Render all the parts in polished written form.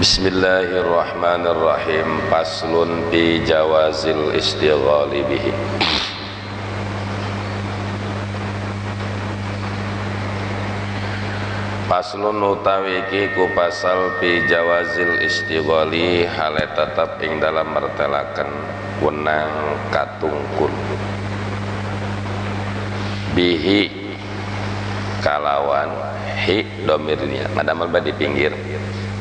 Bismillahirrahmanirrahim. Faslun fi jawazil istighali bihi. Faslun utawi iki ku pasal fi jawazil istighali hale tetep ing dalam mertelaken wenang katungkul bihi kalawan hi domirnya ngadamel di pinggir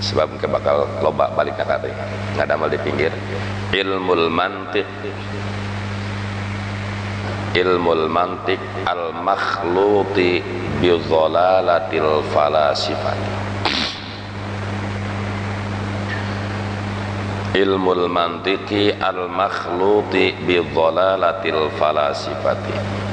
sebab ke bakal loba balik na tadi ngadamel di pinggir ilmul mantiq al makhluti bi dhalalatil falasifati. Ilmul mantiqi al makhluti bi dhalalatil falasifati.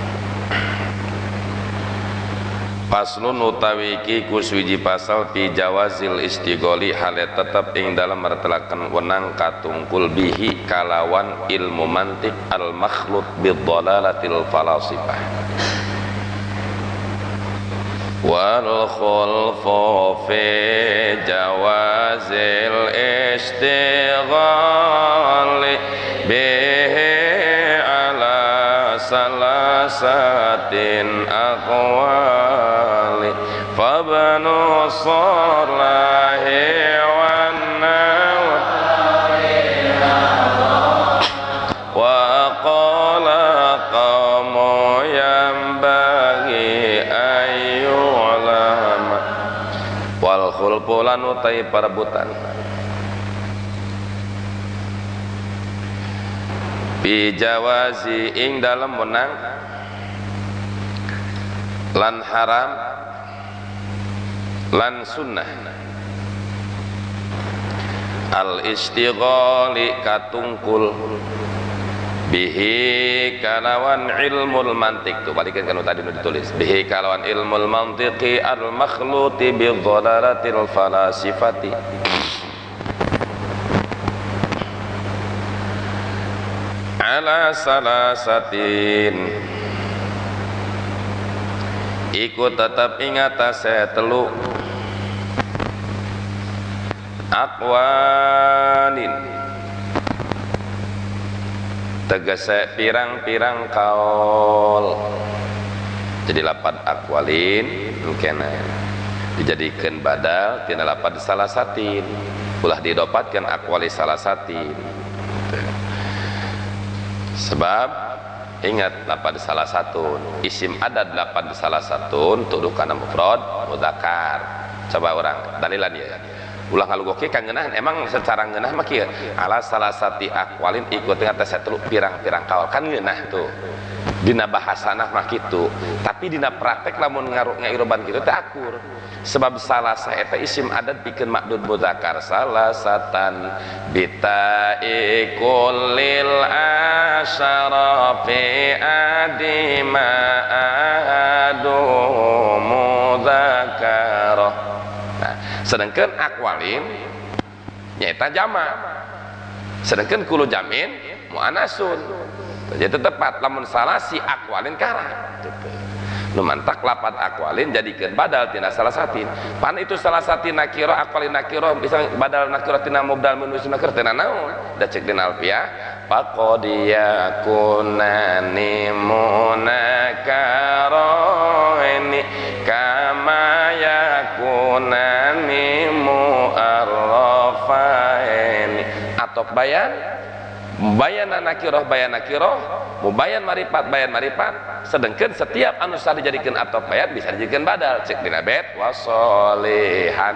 Paslun utawi iki kuswiji pasal fi jawazil istighali hale tetep ing dalam mertelaken wenang katungkul bihi kalawan ilmu mantik al makhlut bidhalalatil falasifah wal khulfu fi jawazil istighali bihi ala salasatin aqwali fabnu salahi wan nawawi wa qala qamu yambagi ayyulama wal khulpulan utai perebutan bijawazi ing dalam menang lan haram lan sunnah al istighali katungkul bihi kalawan ilmul mantiq tuh balikin kan tadi udah ditulis bihi kalawan ilmul mantiqi al makhluti bi dhalalatil falasifati ala salasatin iku tetap ingatase telu aqwanin tegese pirang-pirang kaul jadi lapad aqwalin kena dijadikan badal tina lapad salasatin ulah didapatkan aqwali salasatin sebab ingat lapad salah satu isim adad lapad salah satu untuk dukana mufrad mudzakkar coba orang dalilan ya ulah ngalugoke kang ngeunah emang secara ngeunah mah kieu ala salasati aqwalin ikut ngatas satelu pirang-pirang kaul kan ngeunah tuh dina bahasana mah kitu tapi dina praktek lamun ngairoban kitu teh akur sebab salasa eta isim adat bikin makdud mudzakkar salasatan bitai kullil asyarafi adima adu mudzakkara. Nah, sedangkan akwalin nyata jama sedangkan kulu jamin mu'anasun jadi tepat lamun salah si akwalin karah gitu. Numantak lapat akwalin jadikan badal tina salah satin pan itu salah satin nakiro akwalin nakiro bisa badal nakiro tina mubdal min usul nakiro tina naon da cek dina alfiyah faqodiya kunani munakaro ini kama yakunani mu'arrafaini atau bayan nakiroh bayan nakiroh mubayan marifat bayan marifat sedangkan setiap anu sah dijadikan atau bayan bisa dijadikan badal cek dina bait wasolihan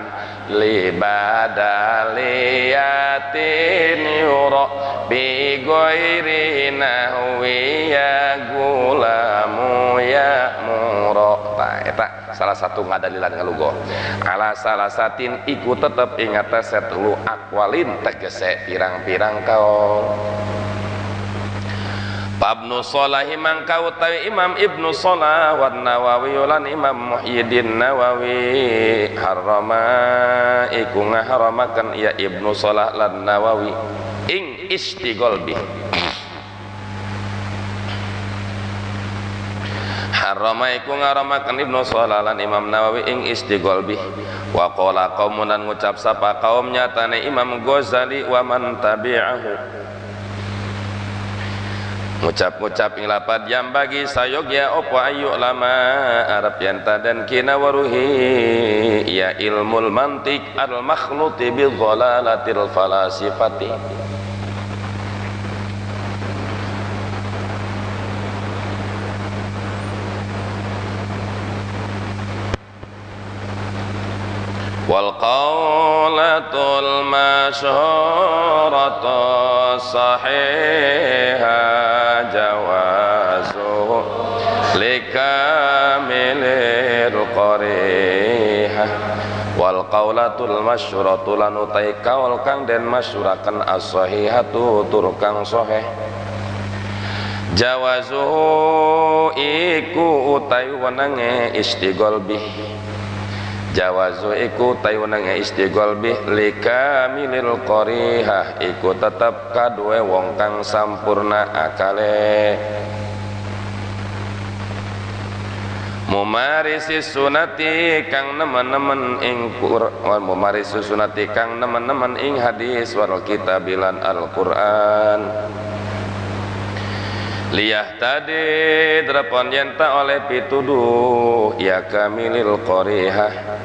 li badaliyatin yura bi ghairi nahwi ya gulamu ya mura ta eta salah satu ngadalilan ngalugo ala salasatin iku tetep ingat setelu akwalin tegese pirang-pirang kaul Ibnu Shalahi mangka utawi Imam Ibnu Shalah wan Nawawi lan Imam Muhyiddin Nawawi harama iku ngaharamaken ya Ibnu Shalah lan Nawawi ing istighol bi Harrama iku ngaramakan Ibnu Shalalan Imam Nawawi ing istighol bih. Wa qala qaumun lan ngucap sapa kaum nyatane Imam Ghazali wa man tabi'ahu. Ngucap-ngucap ing lapad yang bagi sayogya opo ayu lama Arab yanta dan kina waruhi ya ilmul mantik al makhluti bi dhalalatil falasifati. Wal qawlatul masyhuratu sahihah jawazu likamilil qarihah. Wal qawlatul masyhuratu lan utai kaul kang den masyhuraken as-sahihatu tur kang sahih. Jawazu iku utai wenenge istighol bih. Jawazu iku tayunange istighol bih likamilil qarihah iku tetep kaduwe wong kang sampurna akale. Mumarisi sunati kang nemen-nemen ing Qur'an, mumarisi sunati kang nemen-nemen ing hadis wal kitabilan Al-Qur'an. Liyah tadi drapon yenta oleh pituduh ya kamilil qarihah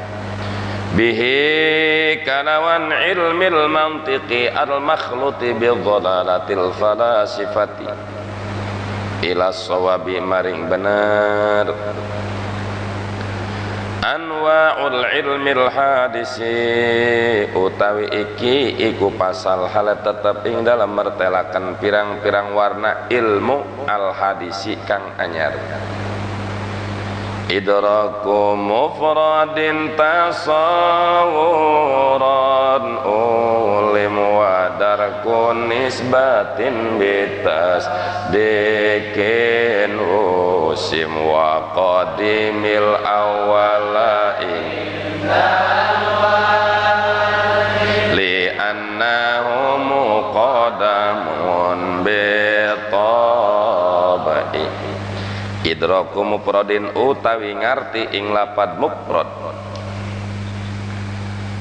bihi kalawan ilmil mantiqi al makhluti bi dhalalatil falasifati ila sawabi maring benar. Anwa'ul ilmil hadisi utawi iki iku pasal hal tetep ing dalam mertelakan pirang-pirang warna ilmu al hadisi kang anyar. Idraku mufradin tasawuran ulim wa darku nisbatin bitas dikin usim wa qadimil awalain li annahu muqadamun bitabai. Idraku mufradin utawi ngarti ing lapad mufrad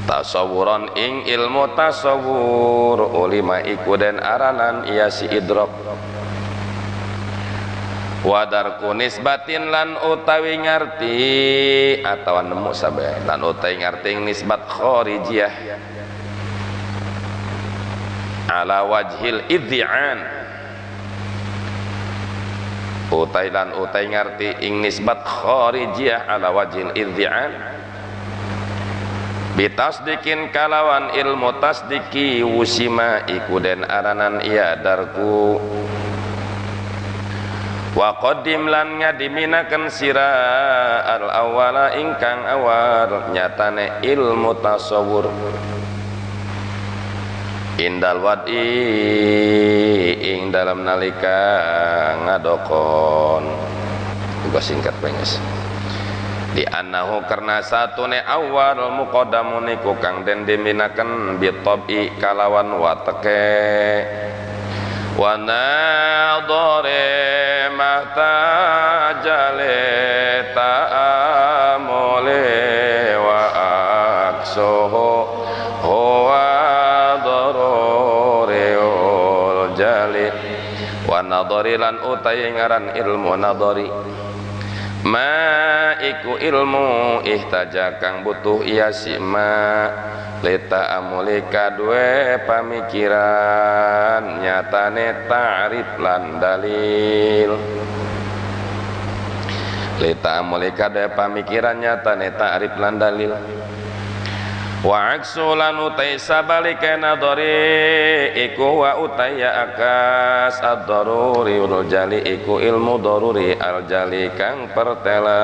tasawuran ing ilmu tasawur ulima iku den aranan iya si idrak. Wadarku nisbatin lan utawi ngarti atau nemu sabe lan utawi ngarti ing nisbat kharijiyah ala wajhil idhi'an utai lan utai ngarti ing nisbat kharijiyah ala wajhil idhi'an bitasdikin kalawan ilmu tasdiki wusima iku den aranan iya darku. Wa qadim lan ngadiminaken sira al awala ingkang awal nyatane ilmu tasawur indal wadi ing dalam nalika ngadokon. Gua singkat penges di annahu karena satune awal muqaddamun iku kang den diminaken bitabi kalawan wateke wa nadhari mahtajale ta'amule wa aksuhu huwa daruriul jali wa nadhari lan utai ngaran ilmu nadhari ma iku ilmu ihtaja kang butuh iya si ma leta amulika due pamikiran nyatane ta'rif lan dalil. Leta amulika due pamikiran nyatane ta'rif lan dalil. Wa aksulan utai sabalika nadhari iku wa utaya akas ad-daruri ul jali iku ilmu daruri al jali kang pertela.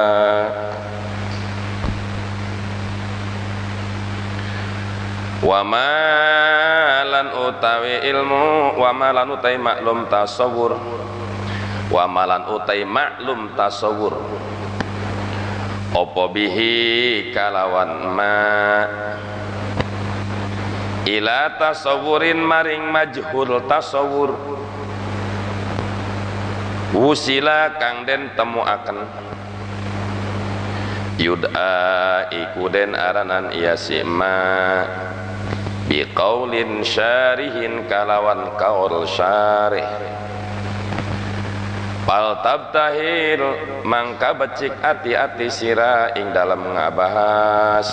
Wa malan utawi ilmu wa malan utai maklum tasawur wa malan utai maklum tasawur opo bihi kalawan ma ila tasawurin maring majhul tasawur wusila kang den temuaken yud'a ikuden aranan iya sima biqaulin syarihin kalawan kaul syarih pal tabtahil mangka becik ati-ati sira ing dalam ngabahas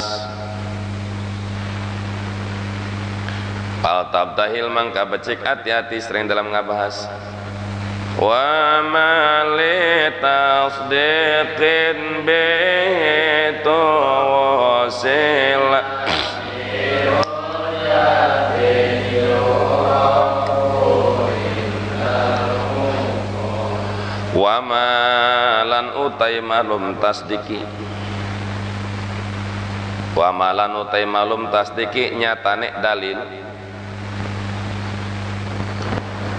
pal tabtahil mangka becik ati-ati sering dalam ngabahas wa ma li tasdiqin bitu wasil wa malan utai malum tasdiki wa malan utai malum tasdiki nyatane dalil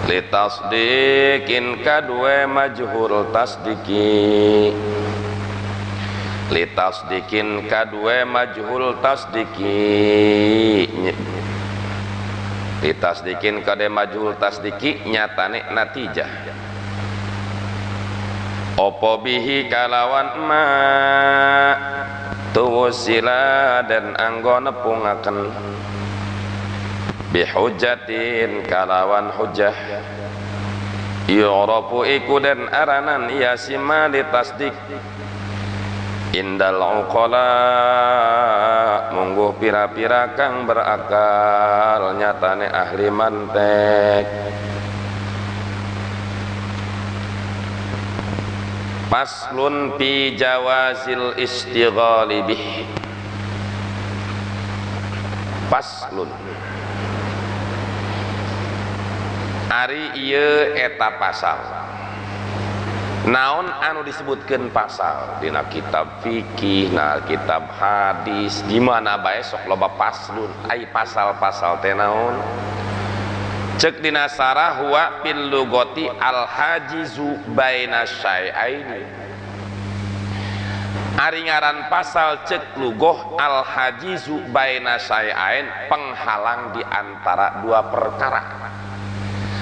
litasdikin kadue majhul tasdiki litasdikin kadue majhul tasdiki litasdikin kadue majhul tasdiki nyatane natijah opo bihi kalawan ma tuwusila dan anggo nepungaken bihujatin kalawan hujah yu'rafu iku dan aranan yasima litasdik indal uqala mungguh pira-pira kang berakal nyatane ahli mantek paslun fi jawazil istighali bih paslun ari ieu eta pasal naon anu disebutkeun pasal dina kitab fikih na kitab hadis di mana bae sok loba paslun ai pasal-pasal teh naon cek dina sarah huwa fil lugati al hajizu baina syai'aini ari ngaran pasal cek lugoh al hajizu baina syai'ain penghalang di antara dua perkara.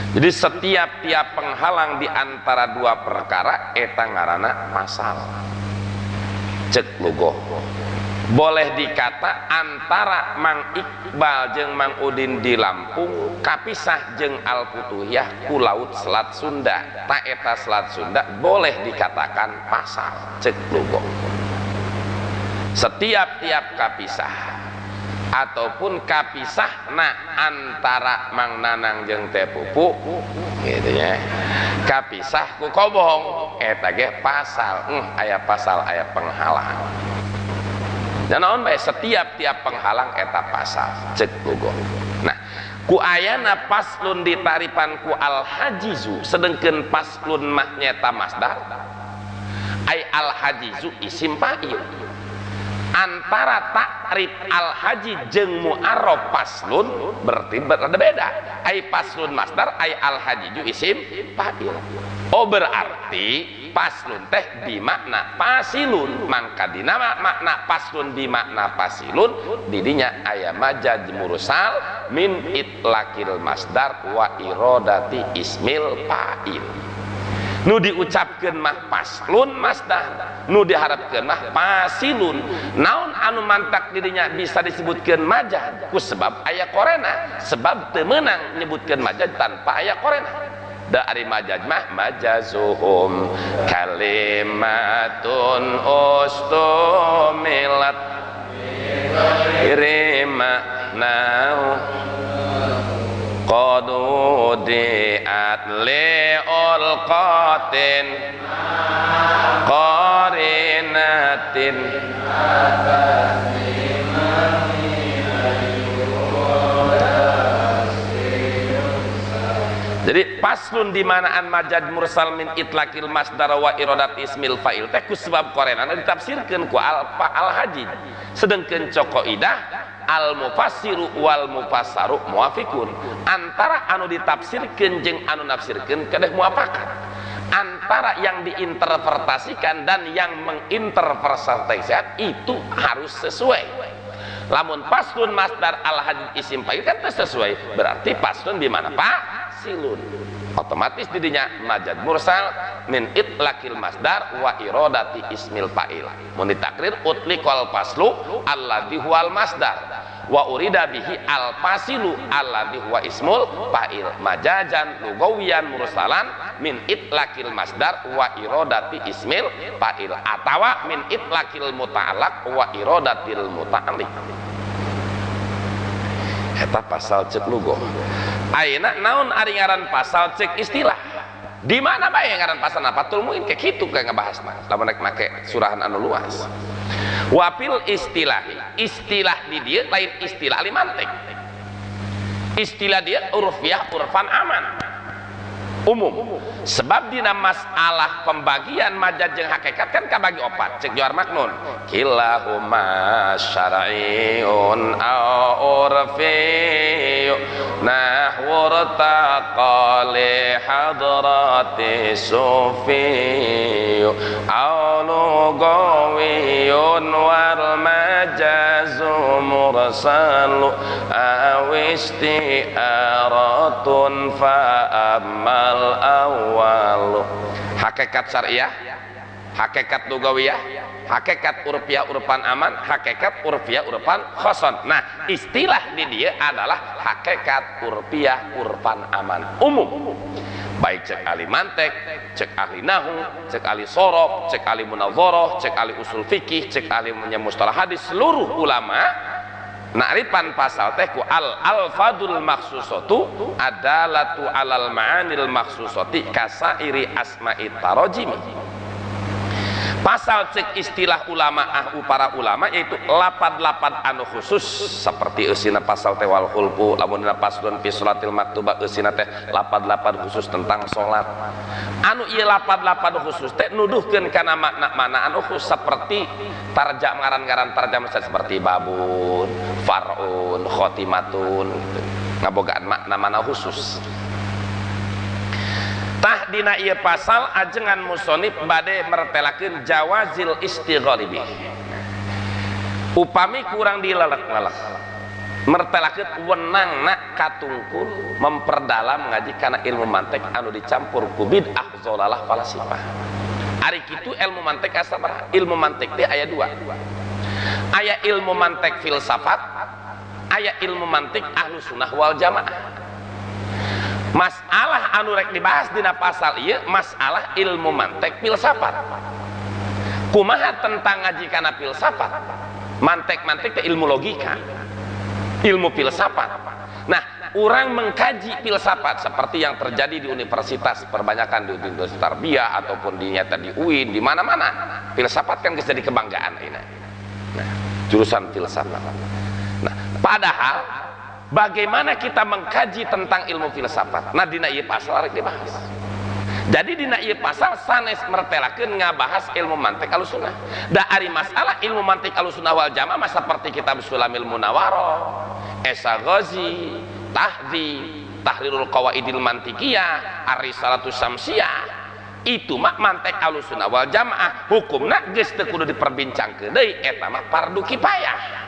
Jadi setiap tiap penghalang di antara dua perkara eta ngaranna pasal. Cek lugoh. Boleh dikata antara Mang Iqbal jeung Mang Udin di Lampung kapisah jeung Al-Futuhiyah ku laut Selat Sunda. Ta eta Selat Sunda boleh dikatakan pasal. Cek lugoh. Setiap tiap kapisah ataupun kapisah antara Mang Nanang jeung Teh Pupu gitu ya kapisah ku kobong eta ge pasal aya pasal aya penghalang dan naon bae setiap tiap penghalang eta pasal cek lugoh. Nah ku ayana paslun ditaripan ku al hajizu sedengkeun paslun mah nyata masdar ai al hajizu isim fa'il antara takrib al-haji jeung mu'arrab paslun berarti berbeda. Ai paslun masdar ai al-haji ju isim fa'il. Oh berarti paslun teh bimakna pasilun mangka dina makna paslun bimakna pasilun didinya aya majaz mursal min itlaqil masdar wa iradati ismil fa'il. Nu diucapkeun mah paslun masdar nu diharapkeun mah pasilun naon anu mantak dirinya bisa disebutkeun majaz ku sebab aya korena sebab teu meunang nyebutkeun majaz tanpa aya korena da ari majaz mah majazuhum kalimatun ustumilat irima nau qadudiat li'ulqatin qarinatin. Jadi paslun di manaan majaz mursal min itlaqil masdar wa iradat ismil fa'il teh ku sebab korenana ditafsirkeun ku al-haji sedengkeun coqaidah al mufassiru wal mufassaru muafiqun antara anu ditafsirkeun jeung anu nafsirkeun kedeh muafakat antara yang diinterpretasikan dan yang menginterpretasikan itu harus sesuai. Lamun paslun masdar al haji isim fa'il kan sesuai berarti paslun di mana pak silun otomatis didinya majaz mursal min itlaqil masdar wa iradati ismil fa'il. Mun ditakrir utliqal faslu alladzi huwal masdar wa urida bihi al fasilu alladzi huwa ismul fa'il majajan lugawiyan mursalan min itlaqil masdar wa iradati ismil fa'il atawa min itlaqil muta'allaq wa iradatil muta'alliq. Eta pasal cek lugo. Ayeuna naon ari ngaran pasal cek istilah. Di mana bae ngaran pasal Fathul Muin kayak kitu kayak ngebahasna. Lamun rek make surahan anu luas. Wapil istilah di dia lain istilah ahli mantek. Istilah dia urfiah urfan aman umum. Sebab dina masalah pembagian majaz jeung hakikat kan kabagi opat cek Johar Maknun kilahuma syar'iun au urfi nahwu taqali hadrati sufi au lugawiyun wal majazu mursalu aw isti'aratun fa amal awal. Hakikat syariah, hakikat lugawiyah, hakikat urfiah urfan aman, hakikat urfiah urfan khoson. Nah, istilah di dia adalah hakikat urfiah urfan aman umum. Baik cek ahli mantek, cek ahli nahu, cek ahli sorof, cek ahli munadharah, cek ahli usul fikih, cek ahli mustalah hadis, seluruh ulama na'rifan pasal teh ku al-alfadul maksusatu adalatu alal ma'anil maksusati kasairi asma'i tarajimi. Pasal cek istilah ulama para ulama yaitu lapad-lapad anu khusus seperti eusina pasal teh wal khulfu lamun dina paslun fi sholatil maktubah eusina teh lapad-lapad khusus tentang salat. Anu ieu lapad-lapad khusus teh nuduhkeun kana makna-makna anu khusus seperti tarjam ngaran-ngaran tarjam seperti babun, far'un, khotimatun gitu. Ngabogaan makna-makna khusus. Tah dina ieu pasal ajengan musonif bade mertelakeun jawazil istighali bih. Upami kurang dilalek-lalek mertelakeun wenangna katungkul memperdalam ngaji kana ilmu mantek anu dicampur ku bid'ah zalalah falasifah. Ari kitu ilmu mantek asabaraha? Ilmu mantek teh aya dua. Aya ilmu mantek filsafat, aya ilmu mantek ahlu sunnah wal jamaah. Masalah anu rek dibahas dina pasal ieu masalah ilmu mantek filsafat. Kumaha tentang ngaji kana filsafat? Mantek-mantek teh ilmu logika, ilmu filsafat. Nah, orang mengkaji filsafat seperti yang terjadi di universitas, perbanyakan di Universitas Tarbiyah ataupun di nyata di UIN, di mana-mana. Filsafat kan jadi kebanggaan ini. Nah, jurusan filsafat. Nah, padahal bagaimana kita mengkaji tentang ilmu filsafat? Nah, dina ieu pasal rek dibahas. Jadi dina ieu pasal sanes mertelakeun ngabahas ilmu mantek alusunnah. Da ari masalah ilmu mantek alusunnah wal jamaah mah saperti kitab Sulamil Munawwarah, Esa Ghazi, Tahlilul Qawaidil Mantikiyah, Ar-Risalatus Syamsiyah. Itu mah mantek alusunnah wal jamaah hukumna geus teu kudu diperbincangkeun deui, eta mah fardu kifayah.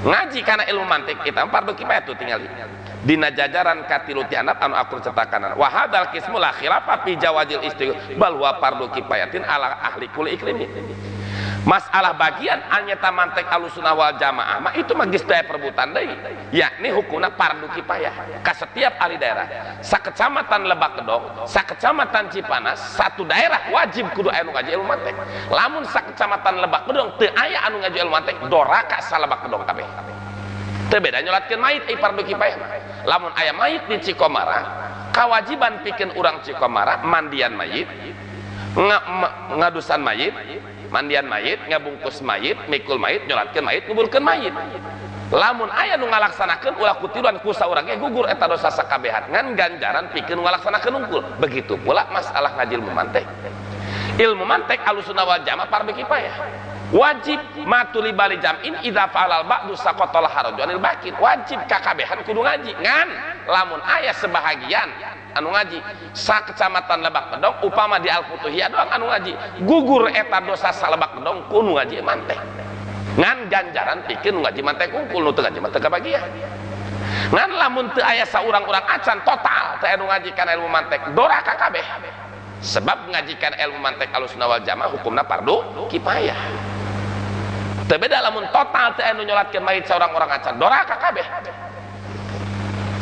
Ngaji kana ilmu mantik kita fardu kifayah tuh tinggal dina jajaran katilu tianap anu akur cetakan wa hadzal qismu la khilafa fi jawazil istighfar bal huwa fardu kifayatin ala ahli kulli iklimi. Masalah bagian anyata mantek alusunnah wal jamaah mah itu mah geus daya perbutan deui, yakni hukumna fardu kifayah ka setiap ahli daerah. Sakecamatan Lebak Gedong, sakecamatan Cipanas, satu daerah wajib kudu aya nu ngaji ilmu mantek. Lamun sakecamatan Lebak Gedong teu aya anu ngaji ilmu mantek, doraka sa Lebak Gedong kabeh. Teu beda nyolatkeun mayit ai fardu kifayah. Lamun aya mayit di Cikomara, kewajiban pikeun urang Cikomara mandian mayit, ngadusan mayit, mandian mayit, ngabungkus mayit, mikul mayit, nyolatkeun mayit, nguburkeun mayit. Lamun aya nu ngalaksanakeun ulah kutiluan ku saurang ge gugur eta dosa sakabehan ngan ganjaran pikeun ngalaksanakeun unggul. Begitu pula masalah ngaji ilmu mantek. Ilmu mantek alusunnah wal jamaah fardu kifayah. Wajib matuli bali jam'in idza fa'alal ba'du saqatal harajul bakin. Wajib kakabehan kudu ngaji ngan lamun aya sebahagian anu ngaji sakecamatan Lebak Gedong upama di Al-Futuhiyah doang anu ngaji gugur eta dosa salebak Gedong kudu ngaji mantek ngan ganjaran pikeun ngaji mantek kungkul nu teu ngaji mantek kabagian. Ngan lamun teu aya saurang-urang acan total teu anu ngajikan ilmu mantek doraka kabeh. Sebab ngajikan ilmu mantek Ahlussunnah wal Jamaah hukumna fardu kifayah. Teu beda lamun total teu anu nyolatkeun mayit saurang-urang acan doraka kabeh.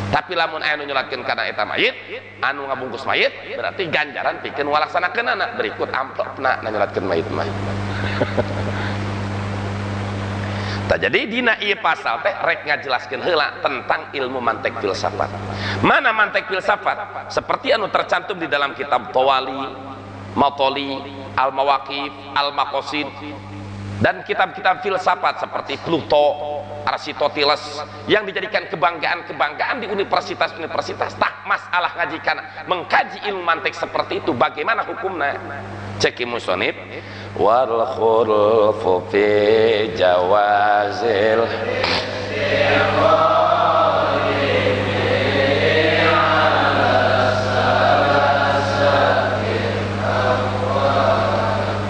Tapi lamun aya nu nyolatkeun kana eta mayit anu ngabungkus mayit berarti ganjaran pikeun ngalaksanakeunana berikut amplopna na nyolatkeun mayit mah. Tah jadi dina ieu pasal teh rek ngajelaskeun heula tentang ilmu mantek filsafat. Mana mantek filsafat? Seperti anu tercantum di dalam kitab Tawali, Matoli, Al-Mawaqif, Al-Maqasid dan kitab-kitab filsafat seperti Pluto, Aristoteles yang dijadikan kebanggaan-kebanggaan di universitas-universitas. Tak masalah ngajikan mengkaji ilmu mantek seperti itu bagaimana hukumnya? Cek musonib wal khulfu fi jawazil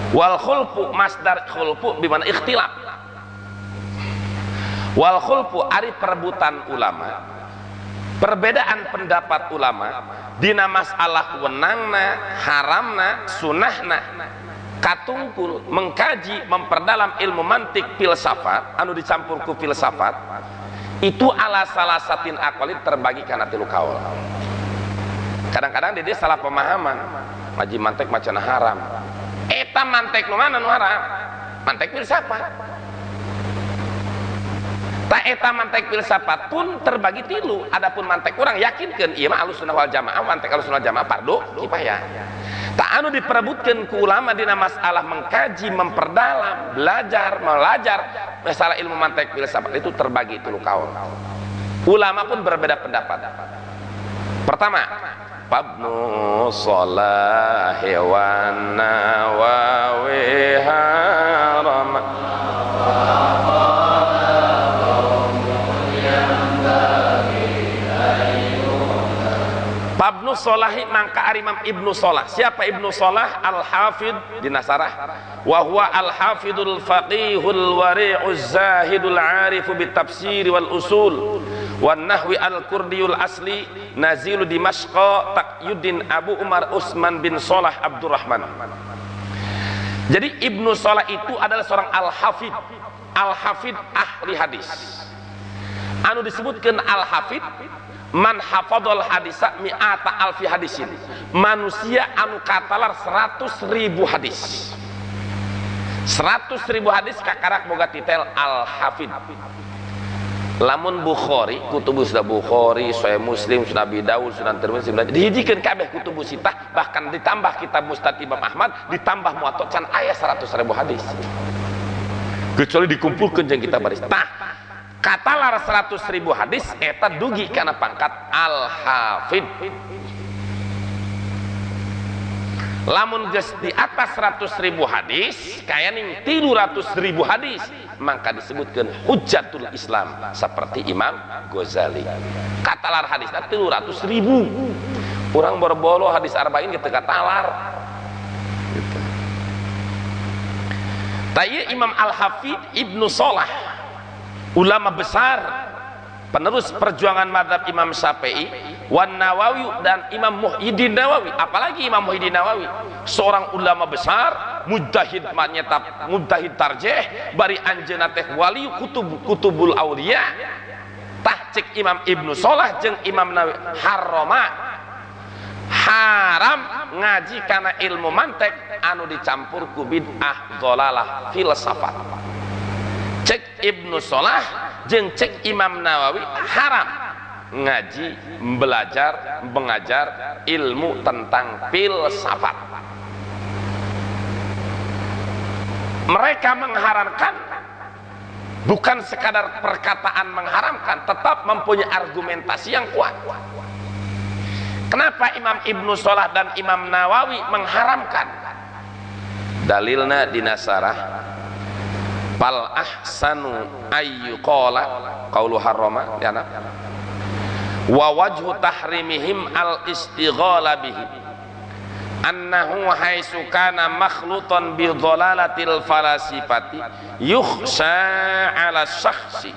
wal khulfu masdar khulfu bimana ikhtilaf. Wal khulfu ari perebutan ulama, perbedaan pendapat ulama dina masalah wenangna, haramna, sunahna katungkul mengkaji memperdalam ilmu mantik filsafat anu dicampur ku filsafat itu ala salah satin aqwalid terbagi kana 3 kaul. Kadang-kadang dia salah pemahaman ngaji mantek macana haram. Eta mantek nu mana nu haram? Mantek filsafat. Tak eta mantek filsafat pun terbagi 3. Adapun mantek orang yakinkan ieu mah Ahlussunnah wal Jamaah, mantek Ahlussunnah wal Jamaah fardu kifayah. Tak anu diperebutkeun ku ulama dina masalah mengkaji, memperdalam, belajar, melajar masalah ilmu mantek filsafat itu terbagi 3 kaul. Ulama pun berbeda pendapat. Pertama, Ibnu Shalah wa Nawawi haram. Ibnu Sholahi mangka Imam Ibnu Shalah. Siapa Ibnu Shalah? Al-Hafidh di Nasarah. Wa huwa al-Hafidul Faqihul Wari'uz Zahidul Arifu bit tafsir wal usul wan nahwi al-Kurdiyul asli nazilu Dimashqa Taqiyuddin Abu Umar Utsman bin Shalah Abdurrahman. Jadi Ibnu Shalah itu adalah seorang al-Hafidh. Al-Hafidh ahli hadis. Anu disebutkan al-Hafidh man hafadhal hadisa mi'ata alfi hadisin, manusia anu katalar 100.000 hadis. 100.000 hadis kakarak boga titel al-hafid. Lamun Bukhari, kutubus da Bukhari, Sahih Muslim, Sunan Abi Dawud, Sunan Tirmidzi dihijikeun kabeh kutubus sitah, bahkan ditambah kitab Musnad Imam Ahmad, ditambah Muwatta can aya 100.000 hadis. Kecuali dikumpulkeun jeung kitab baris. Tah katalar 100.000 hadis eta dugi kana pangkat al-hafid. Lamun geus di atas 100.000 hadis kaya ning 300.000 hadis maka disebutkeun hujjatul Islam seperti Imam Ghazali. Katalar hadisna 300.000. Urang berbolo hadis arba'in teu katalar gitu. Taya Imam Al-Hafidh Ibnu Shalah, ulama besar penerus perjuangan mazhab Imam Syafi'i, wan Nawawi dan Imam Muhyiddin Nawawi. Apalagi Imam Muhyiddin Nawawi, seorang ulama besar, mujtahid manyetap, mujtahid tarjih, bari anjeunna teh wali kutubul auliya. Tah cek Imam Ibnu Shalah jeung Imam Nawawi haram ngaji kana ilmu mantek anu dicampur ku bid'ah dhalalah filsafat. Cek Ibnu Shalah jeung cek Imam Nawawi haram ngaji, belajar, mengajar ilmu tentang filsafat. Mereka mengharamkan bukan sekadar perkataan mengharamkan, tetap mempunyai argumentasi yang kuat. Kenapa Imam Ibnu Shalah dan Imam Nawawi mengharamkan? Dalilna di Nasarah, fal ahsanu ayyuqala qaulu harrama yana wa wajhu tahrimihim al istighala bihi annahu haitsu kana makhlutan bi dhalalatil falasifati yukhsha ala syakhsi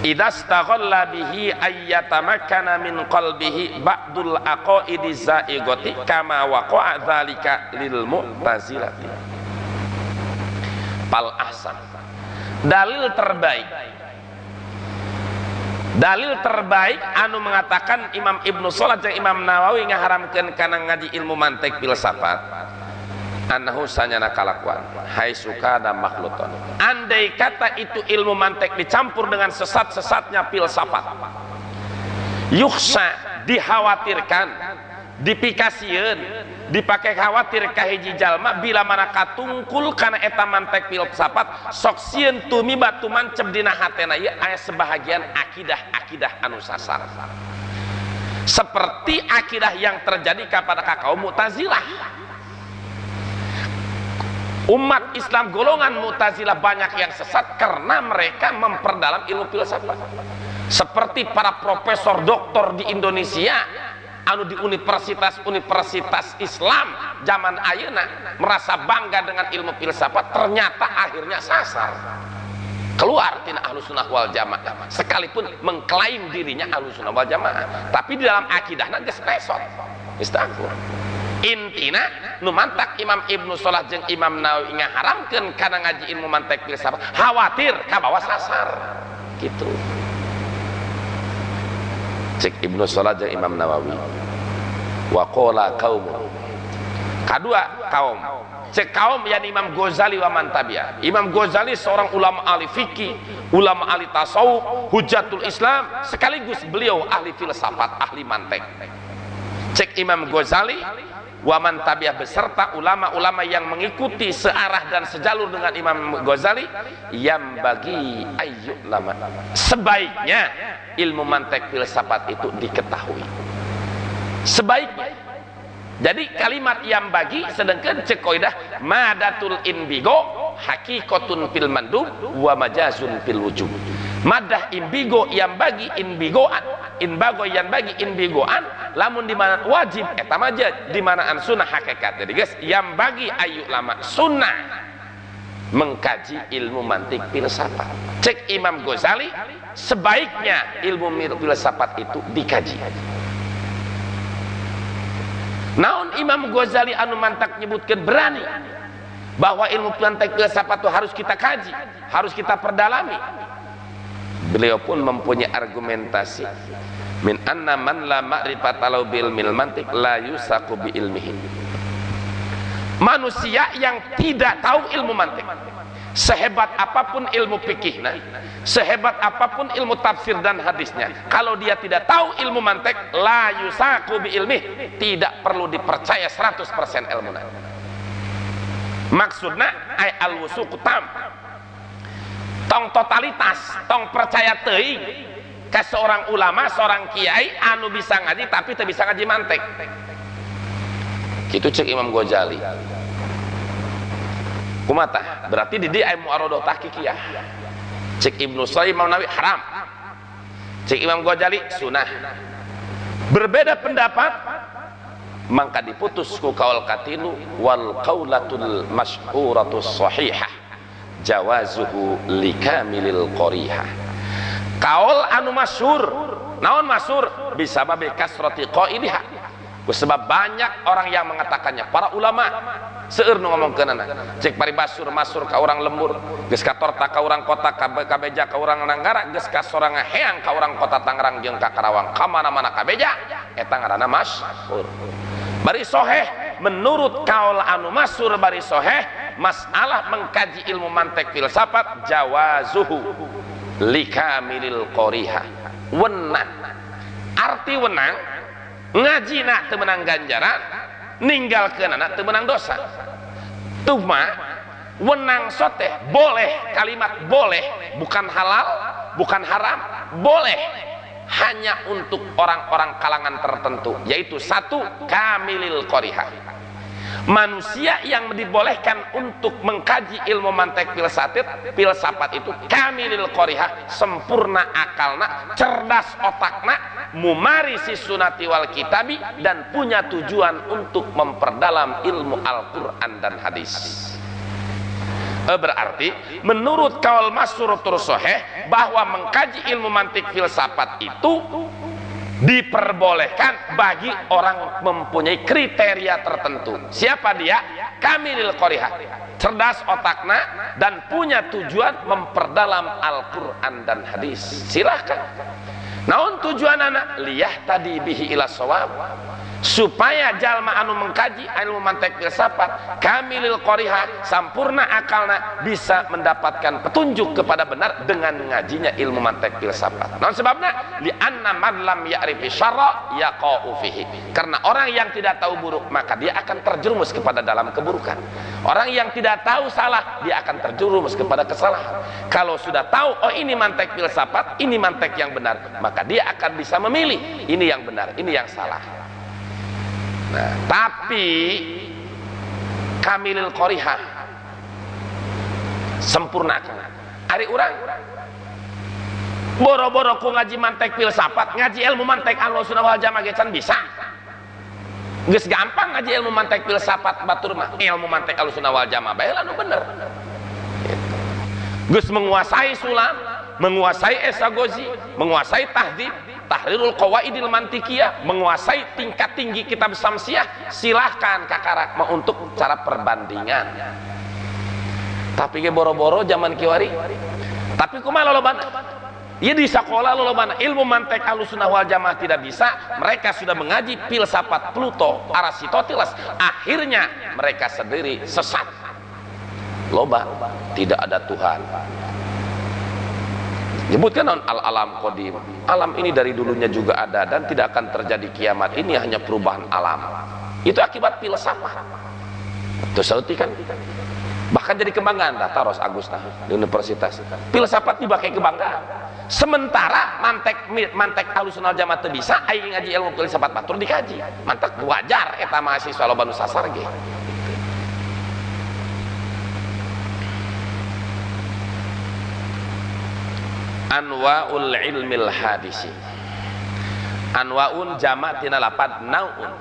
idastaghalla bihi ayyatamakkana min qalbihi ba'dul aqaidi zaigati kama waqa'a dzalika lil mu'tazilati. Pal ahsan, dalil terbaik anu mengatakan Imam Ibnu Salat jeung Imam Nawawi ngaharamkeun kana ngaji ilmu mantek filsafat annahu sanyana kalakuan haitsu kana makhluton, andai kata itu ilmu mantek dicampur dengan sesat-sesatnya filsafat, yukhsa dikhawatirkan, dipikasieun, dipakai khawatir ka hiji jalma bila mana katungkul kana eta mantek filsafat sok sieun tumiba tumancep dina hatena ieu aya sebahagian akidah anu sasar seperti akidah yang terjadi kepada kaum Mu'tazilah. Umat Islam golongan Mu'tazilah banyak yang sesat karena mereka memperdalam ilmu filsafat, seperti para profesor doktor di Indonesia anu di universitas Islam zaman ayeuna merasa bangga dengan ilmu filsafat, ternyata akhirnya sasar, keluar tina Ahlussunnah wal Jamaah sekalipun mengklaim dirinya Ahlussunnah wal Jamaah, tapi di dalam akidahna geus pesot istaghfar. Intina nu mantak Imam Ibnu Salah jeung Imam Nawawi ngaharamkeun kana ngaji ilmu mantek filsafat khawatir ka bawa sasar gitu. Cek Ibnu Salah jeung Imam Nawawi wa qala qaum, kadua kaum, cek kaum yani Imam Ghazali wa man tabi'a. Imam Ghazali seorang ulama ahli fikih, ulama ahli tasawuf, hujatul Islam, sekaligus beliau ahli filsafat, ahli mantek. Cek Imam Ghazali wa man tabi'ah beserta ulama-ulama yang mengikuti searah dan sejalur dengan Imam Ghazali, yang bagi ayyuk lama, sebaiknya ilmu mantek filsafat itu diketahui sebaiknya. Jadi kalimat yang bagi sedangkan cekoidah madatul inbigo hakikatun fil mandub wa majazun fil wujub. Madah imbigo yang bagi inbigoan, inbago yang bagi inbigoan, lamun di mana wajib eta majaz, di mana an sunnah hakikat. Jadi guys, yang bagi ayu lama sunnah mengkaji ilmu mantik filsafat. Cek Imam Ghazali, sebaiknya ilmu filsafat itu dikaji. Naon Imam Ghazali anu mantak nyebutkan berani bahwa ilmu mantik filsafat itu harus kita kaji, harus kita perdalami. Beliau pun mempunyai argumentasi min anna man la ma'rifata lahu bil mantik la yusaku bi ilmihi. Manusia yang tidak tahu ilmu mantik, sehebat apapun ilmu fikihnya, sehebat apapun ilmu tafsir dan hadisnya, kalau dia tidak tahu ilmu mantik, la yusaku bi ilmih, tidak perlu dipercaya 100% ilmunya. Maksudnya ay al-wusuq tam, tong totalitas, tong percaya teuing ke seorang ulama, seorang kiai anu bisa ngaji tapi teu bisa ngaji mantik. Gitu cek Imam Ghazali. Kumata berarti di dia mu'aradah tahqiqiyah. Cek Ibnu Sayyid Imam Nawawi haram, cek Imam Ghazali sunnah. Berbeda pendapat maka diputus ku kaul katilu wal qaulatul masyhuratus sahihah jawazuhu likamilil qarihah. Kaul anu masyhur, naon masyhur? Bisababi kasrati qailiha, sebab banyak orang yang mengatakannya. Para ulama seueur nu ngomongkeunana, cek paribasur masur ka urang lembur, geus ka torta ka urang kota, kabeja ka urang Nanggara, geus ka sorangan heang ka urang kota Tangerang jeung ka Karawang, ka mana-mana kabeja, eta ngaranna masyhur. Bari soheh, menurut kaul anu masyhur bari soheh, masalah mengkaji ilmu mantek filsafat jawazuhu likamilil qariha, wenang. Arti wenang ngaji nak teu menang ganjaran, ninggalkeun anak teu menang dosa. Tuma wenang soteh boleh, kalimat boleh, bukan halal, bukan haram, boleh hanya untuk orang-orang kalangan tertentu, yaitu satu, kamilil qariha, manusia yang dibolehkan untuk mengkaji ilmu mantek filsafat itu kamilil qariha, sempurna akalna, cerdas otakna, mumarisi sunati wal kitabi, dan punya tujuan untuk memperdalam ilmu Al-Quran dan hadis. Berarti menurut kaul masyhur terus sahih bahwa mengkaji ilmu mantik filsafat itu diperbolehkan bagi orang mempunyai kriteria tertentu. Siapa dia? Kamilil qariha, cerdas otakna dan punya tujuan memperdalam Al-Quran dan hadis. Silahkan. Naon tujuan anak? Liyah tadi bihi ila shawab, supaya jalma anu mengkaji ilmu mantek filsafat kamilil qariha, sampurna akalna, bisa mendapatkan petunjuk kepada benar dengan ngajinya ilmu mantek filsafat. Naon sebabna? Li anna man lam ya'rifi syarra yaqa'u fihi, karena orang yang tidak tahu buruk maka dia akan terjerumus kepada dalam keburukan. Orang yang tidak tahu salah dia akan terjerumus kepada kesalahan. Kalau sudah tahu oh ini mantek filsafat, ini mantek yang benar, maka dia akan bisa memilih ini yang benar, ini yang salah. Nah, tapi kamilil qariha, sempurnakan. Ari urang boro-boro ku ngaji mantek filsafat, ngaji ilmu mantek Ahlussunnah wal Jamaah ge can bisa. Geus gampang ngaji ilmu mantek filsafat batur mah. Ilmu mantek Ahlussunnah wal Jamaah bae anu bener. Geus menguasai sulam, menguasai esagozi, menguasai tahdhib, tahrirul qawaidil mantikiyah, menguasai tingkat tinggi kitab samsiah, silahkan kakarak mau untuk cara perbandingan. Tapi ge boro-boro zaman kiwari. Tapi kumaha lolobana? Ya di sekolah lolobana ilmu mantek Ahlussunnah wal Jamaah tidak bisa, mereka sudah mengaji filsafat Pluto, Aristoteles, akhirnya mereka sendiri sesat. Loba, tidak ada Tuhan. Nyebutkan al-alam qadim, alam ini dari dulunya juga ada dan tidak akan terjadi kiamat, ini hanya perubahan alam. Itu akibat filsafat. Terus kan bahkan jadi kebanggaan dah Taros Agusta di universitas. Filsafat dipakai kebanggaan. Sementara mantek Ahlussunnah wal Jamaah teu bisa, aing ngaji ilmu filsafat batur dikaji. Mantek wajar eta mahasiswa loba nu sasar ge. Anwaul ilmil hadisi. Anwaun jama' tina lapad naun.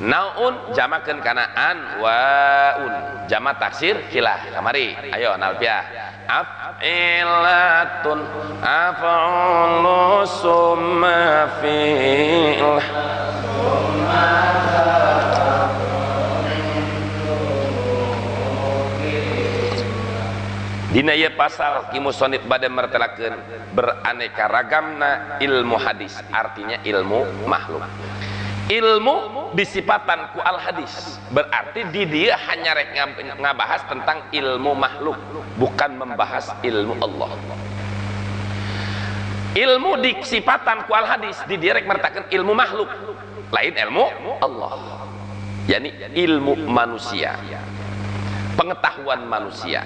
Naun jamakeun kana anwaun, jama' taksir kilah. Kamari ayo nalpiah. Af'ilatun af'ulu summa fi'il dina ieu pasal kimusonit bade mertelakeun beraneka ragamna ilmu hadis, artinya ilmu makhluk. Ilmu disipatan ku al hadis, berarti di dia hanya rek ngabahas tentang ilmu makhluk, bukan membahas ilmu Allah. Ilmu disipatan ku al hadis di dia rek mertakeun ilmu makhluk, lain ilmu Allah, yakni ilmu manusia, pengetahuan manusia.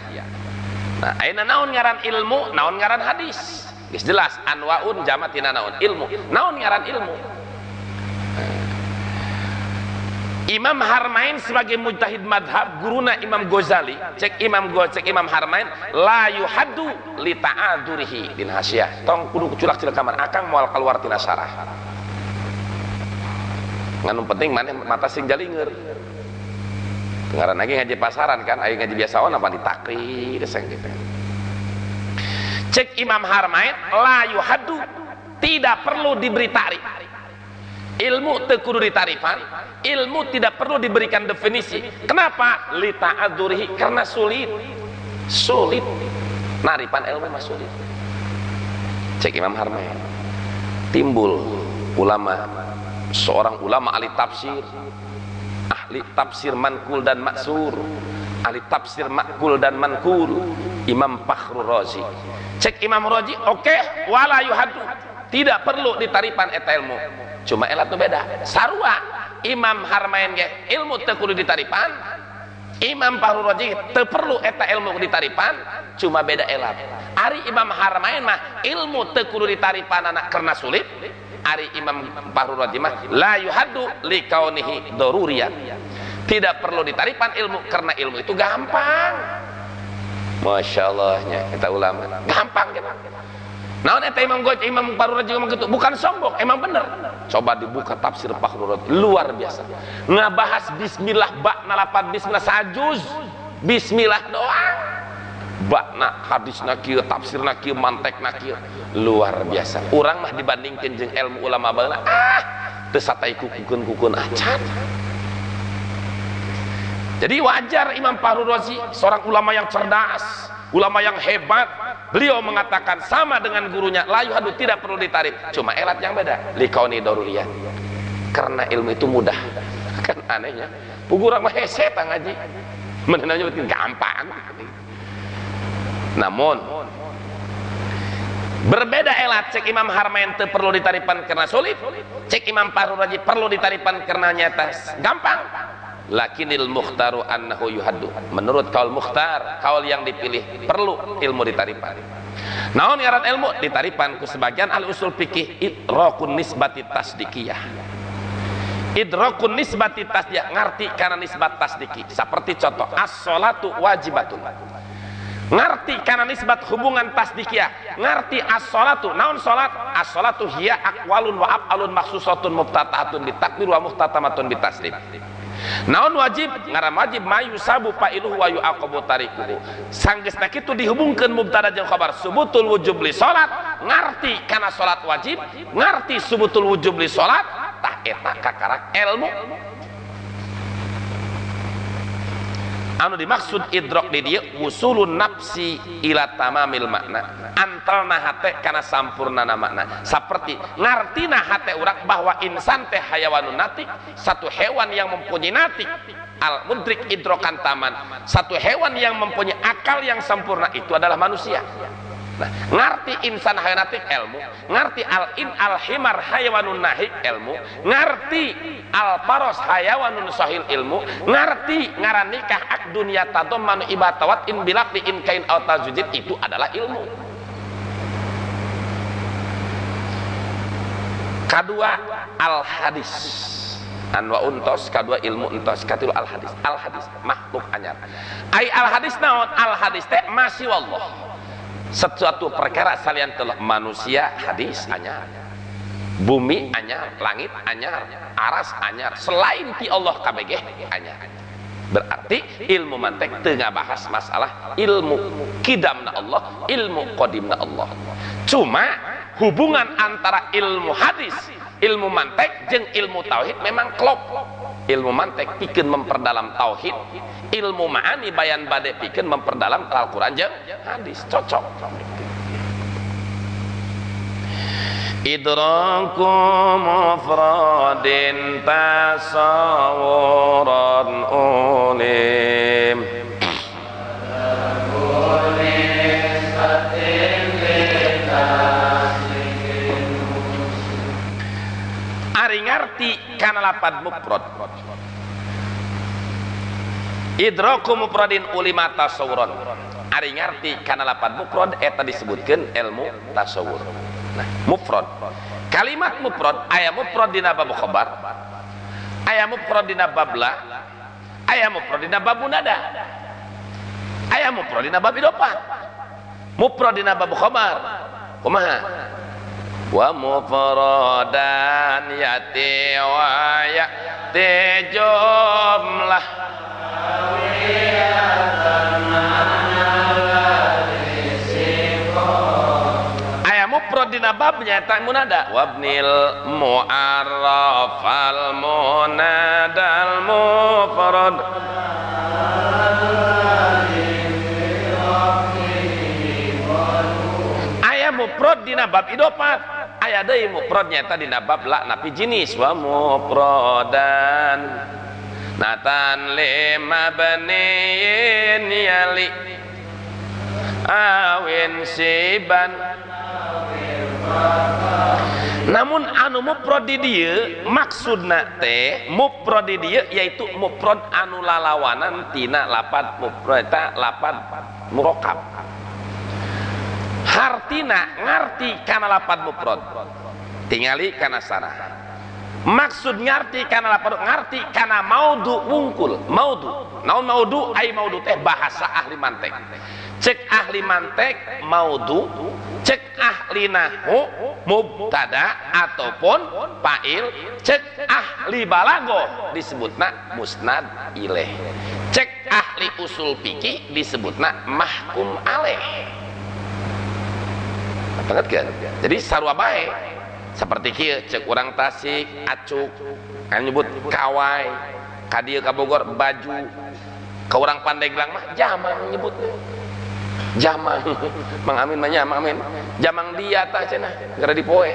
Nah, ayeuna naon ngaran ilmu, naon ngaran hadis? Geus jelas, anwaun jama' tina naon ilmu. Naon ngaran ilmu? Imam Harmain sebagai mujtahid madhab, guruna Imam Ghazali, cek Imam Harmain, la yuhaddu li ta'adzurihi din hasyah. Tong kudu culak cilak kamar akang moal keluar tina sarah. Nganu penting maneh mata sing jalingeur. Ngaran lagi ngaji pasaran kan, ayo ngaji biasa apa ditakri deseng gitu. Cek Imam Harmain, la yuhaddu, tidak perlu diberi tarif. Ilmu teu kudu ditarifan, ilmu tidak perlu diberikan definisi. Kenapa? Li ta'adzurihi, karena sulit. Sulit. Naripan ilmu mah sulit. Cek Imam Harmain. Timbul ulama, seorang ulama ahli tafsir, ahli tafsir mankul dan maksur, ahli tafsir makul dan mankul, Imam Fakhrur Razi. Cek Imam Razi, oke, wala yuhaddu, tidak perlu ditarifan eta ilmu. Cuma elat nu beda. Sarua Imam Harmain ge ilmu teu kudu ditaripan, Imam Fakhrur Razi teu perlu eta ilmu ditaripan, cuma beda elat. Ari Imam Harmain mah ilmu teu kudu ditaripanana karena sulit, ari Imam Fakhrur Razi mah la yuhaddu li kaunihi daruriyan, tidak perlu ditaripan ilmu karena ilmu itu gampang. Masya Allahnya kita ulama gampang gitu. Naon eta Imam Fakhrur Razi ngomong gitu, bukan sombong, emang bener. Coba dibuka tafsir Fakhrur Razi, luar biasa. Ngabahas bismillah ba'na lapan bismillah sajuz, bismillah doang. bakna hadisna kieu tafsirna kieu mantekna kieu luar biasa. Urang mah dibandingkeun jeung ilmu ulama baheula teu satay kukukeun acan. Jadi wajar Imam Fahru Razi seorang ulama yang cerdas, ulama yang hebat, beliau mengatakan sama dengan gurunya, la yuhadu, tidak perlu ditarik, cuma elat yang beda, likauni daruriyah, karena ilmu itu mudah. Kan anehnya pugurang mah hese tah ngaji menenanya gampang. Namun berbeda elat, cek Imam Harmain teu perlu ditaripan karena sulit, cek Imam Fahru Razi perlu ditaripan karena nyata gampang. Lakinil mukhtaru annahu yuhaddu, menurut kaul mukhtar, kaul yang dipilih perlu ilmu ditaripan. Naon ngaran ilmu ditaripan ku sebagian ahli usul fikih idrakun nisbati tasdikiyah. Idrakun nisbati tasdikiyah, ngarti karena nisbat tasdiki. Seperti contoh as-sholatu wajibatun, ngarti karena nisbat hubungan tasdikiyah. Ngarti as-sholatu, naon salat? As-sholatu hiya aqwalun wa af'alun maksusatun muftatahatun bitakbir wa muftatamatun bitaslim. Naon wajib? Ngaran wajib mayusabu fa'iluhu wa yu'aqabu tarikuhu. Sanggeusna kitu dihubungkeun mubtada jeung khabar. Subutul wujub li salat, ngarti kana salat wajib, ngarti subutul wujub li salat, tah eta kakarak ilmu. Anu dimaksud idrok di dieu wusulun nafsi ila tamamil makna, antalna hate kana sampurnana makna. Saperti ngartina hate urang bahwa insan teh hayawanun natik, satu hewan yang mempunyai natik, al mudrik idrokan taman, satu hewan yang mempunyai akal yang sempurna itu adalah manusia. Nah, ngarti insan hayanatik ilmu, ngarti al himar hayawanun nahik ilmu, ngarti al paros hayawanun sahil ilmu, ngarti ngaran nikah ak dunia tadommanu ibatawat in bilakti in kain au tazujid, itu adalah ilmu. Kedua al hadis anwa untos, kedua ilmu untos, katilu al hadis makhluk anyar. Ai al hadis naon? Al hadis teh masih wallah, sesuatu perkara salian telah manusia hadis anyar, bumi anyar, langit anyar, aras anyar, selain ti Allah kabeh anyar. Berarti ilmu mantek teu ngabahas masalah ilmu kidamna Allah, ilmu qadimna Allah. Cuma hubungan antara ilmu hadis, ilmu mantek jeung ilmu tauhid memang klop. Ilmu mantek pikeun memperdalam tauhid, ilmu ma'ani bayan bade pikeun memperdalam Al-Qur'an jeung hadis, cocok. Idraku mufradin tasawuran ulim, ari ngarti kana lapad mufrad. Idraku mufradin ulima tasawuran, ari ngarti kana lapad mufrad eta disebutkeun ilmu tasawur. Nah, mufrad, kalimat mufrad aya mufrad dina bab khabar, aya mufrad dina bab la, aya mufrad dina bab munada, aya mufrad dina bab idofah. Mufrad dina bab khabar kumaha? Wa mufradan yati wa yati jumlah aya mufrad dina bab nyata munada, wabnil mu'arraf al munadal mufrad. Aya mufrad dina bab idofat, aya deui mufrad nyata dina bab la napi jenis. Wa mufradan natan lima baniin yali awin siban. Namun anu mufrad di dieu maksudna teh mufrad di dieu yaitu mufrad anu lalawanan tina lapad mufrad ta lapad murakkab. Hartina ngarti kana lapad mufrad, tingali kana sarah. Maksud ngarti kana lapad ngarti kana maudu wungkul. Maudu, naon maudu? Ai maudu teh bahasa ahli mantek. Cek ahli mantek maudu, cek ahli nahwu mubtada ataupun fa'il, cek ahli balaghah disebutna musnad ilaih. cek ahli usul fikih disebutna mahkum alaih. Banget kan? Jadi sarua bae seperti kieu cek urang Tasik acuk kan nyebut kawai, ka dieu ka Bogor baju, ka urang Pandeglang mah jamang nyebutnya. Jamang Mang Amin mah nya Mang Amin jamang dia tah cenah gara dipoe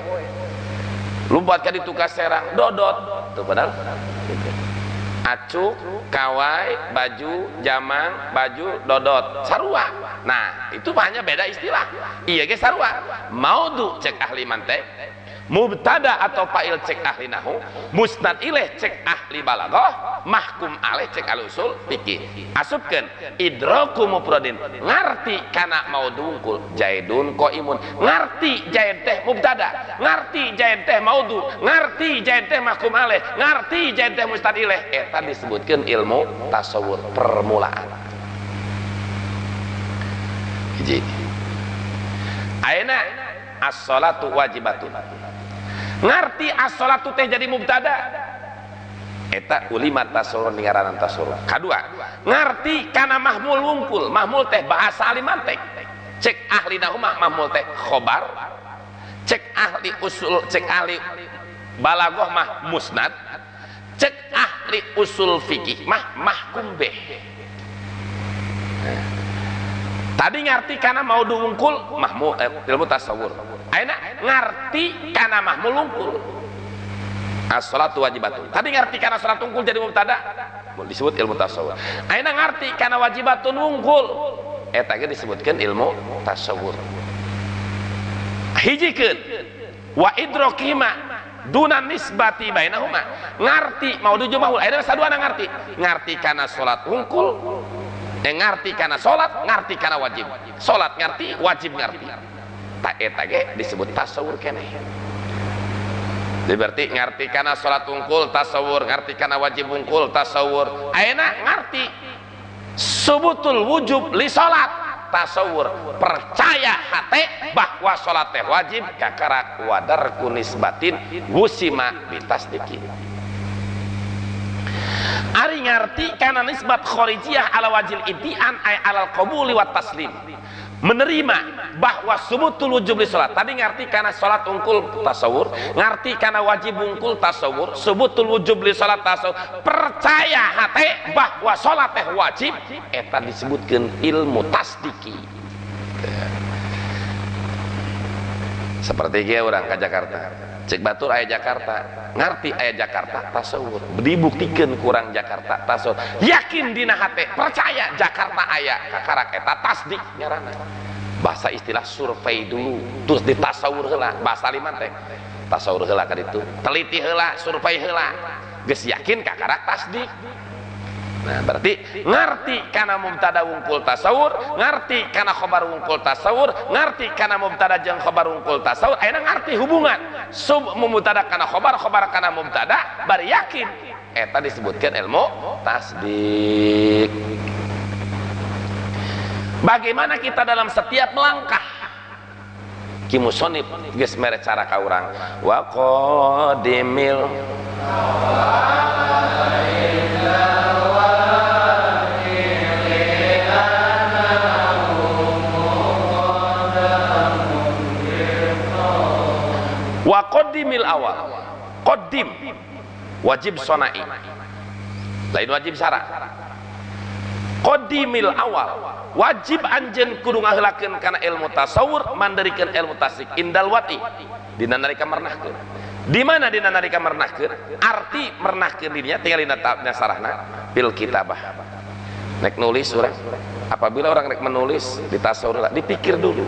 lumpat ka ditu ka Serang dodot tuh padahal acuk kawai baju jamang baju dodot sarua. Nah itu hanya beda istilah. Iya ge sarua. Maudhu cek ahli mantek, mubtada atau fa'il cek ahli nahu, musnad ilaih cek ahli balaghah, mahkum alaih cek ahli usul fikih. Asupkeun idraku mufradin, ngarti kana maudhu unggul jaidun qaimun, ngarti jaid teh mubtada, ngarti jaid teh maudhu, ngarti jaid teh mahkum alaih, ngarti jaid teh musnad ilaih. Eta disebutkeun ilmu tasawuf permulaan. Hiji ayeuna as-shalatu wajibatun, ngarti as-shalatu teh jadi mubtada eta ulimat tasawur ningaranan tasawur. Kadua ngarti kana mahmul wungkul, mahmul teh bahasa ahli mantek, cek ahli nahwu mahmul teh khobar, cek ahli usul cek ahli balaghah mah musnad, cek ahli usul fikih mah mahkum bih. Tadi ngarti kana maudhu wungkul mahmul ilmu tasawur. Ayeuna ngarti kana mahmul wungkul as-shalatu wajibatun. Tadi ngarti kana salat wungkul jadi mubtada disebut ilmu tasawur. Ayeuna ngarti kana wajibatun wungkul eta ge disebutkeun ilmu tasawur. Hijikeun wa idrakihima duna nisbati bainahuma, ngarti maudhu jeung mahmul. Ayeuna saduana ngarti, ngarti kana salat wungkul, ngarti kana salat, ngarti kana wajib. Salat ngarti, wajib ngarti. Tak eta ge disebut tasawur keneh. Jadi berarti ngarti kana salat wungkul tasawur, ngarti kana wajib wungkul tasawur. Ayeuna ngarti subutul wujub li salat tasawur, percaya hate bahwa salat teh wajib kakara wadar kunisbatin wusima bitasdiqin. Ari ngarti kana nisbat kharijiyah ala wajil iddi'an ay alal qabuli wat taslim, menerima bahwa subutul wujub li salat. Tadi ngarti kana salat wungkul tasawur, ngarti kana wajib wungkul tasawur, subutul wujub li salat tasawur, percaya hate bahwa salat teh wajib, eta disebutkeun ilmu tasdiki. Seperti kia orang ke Jakarta, cek batur aya Jakarta, ngarti aya Jakarta tasawur, dibuktikan kurang Jakarta tasawur, yakin dina hate, percaya Jakarta aya kakarak eta tasdik nyarana. Bahasa istilah survei dulu terus ditasawur heula, bahasa liman teh tasawur heula ka ditu, teliti heula, survei heula, geus yakin kakarak tasdik. Nah berarti ngarti kana mubtada wungkul tasawur, ngarti kana khobar wungkul tasawur, ngarti kana mubtada jeung khobar wungkul tasawur. Ayeuna ngarti hubungan sub mubtada kana khobar, khobar kana mubtada, bari yakin eta disebutkeun ilmu tasdik. Bagaimana kita dalam setiap melangkah? Ki musonib geus mere cara ka urang wa qadimil wa qaddimil awal. Qaddim wajib sonai, lain wajib syara. Qaddimil awal wajib anjeun kudu ngaheulakeun kana ilmu tasawur, mandarikeun ilmu tasdik indal wati dina nalika mernahkeun. Di mana dina nalika mernahkeun? Arti mernahkeun dirinya tinggal dina sarahna bil kitabah. Nek nulis urang, apabila orang rek menulis di tasawur dipikir dulu.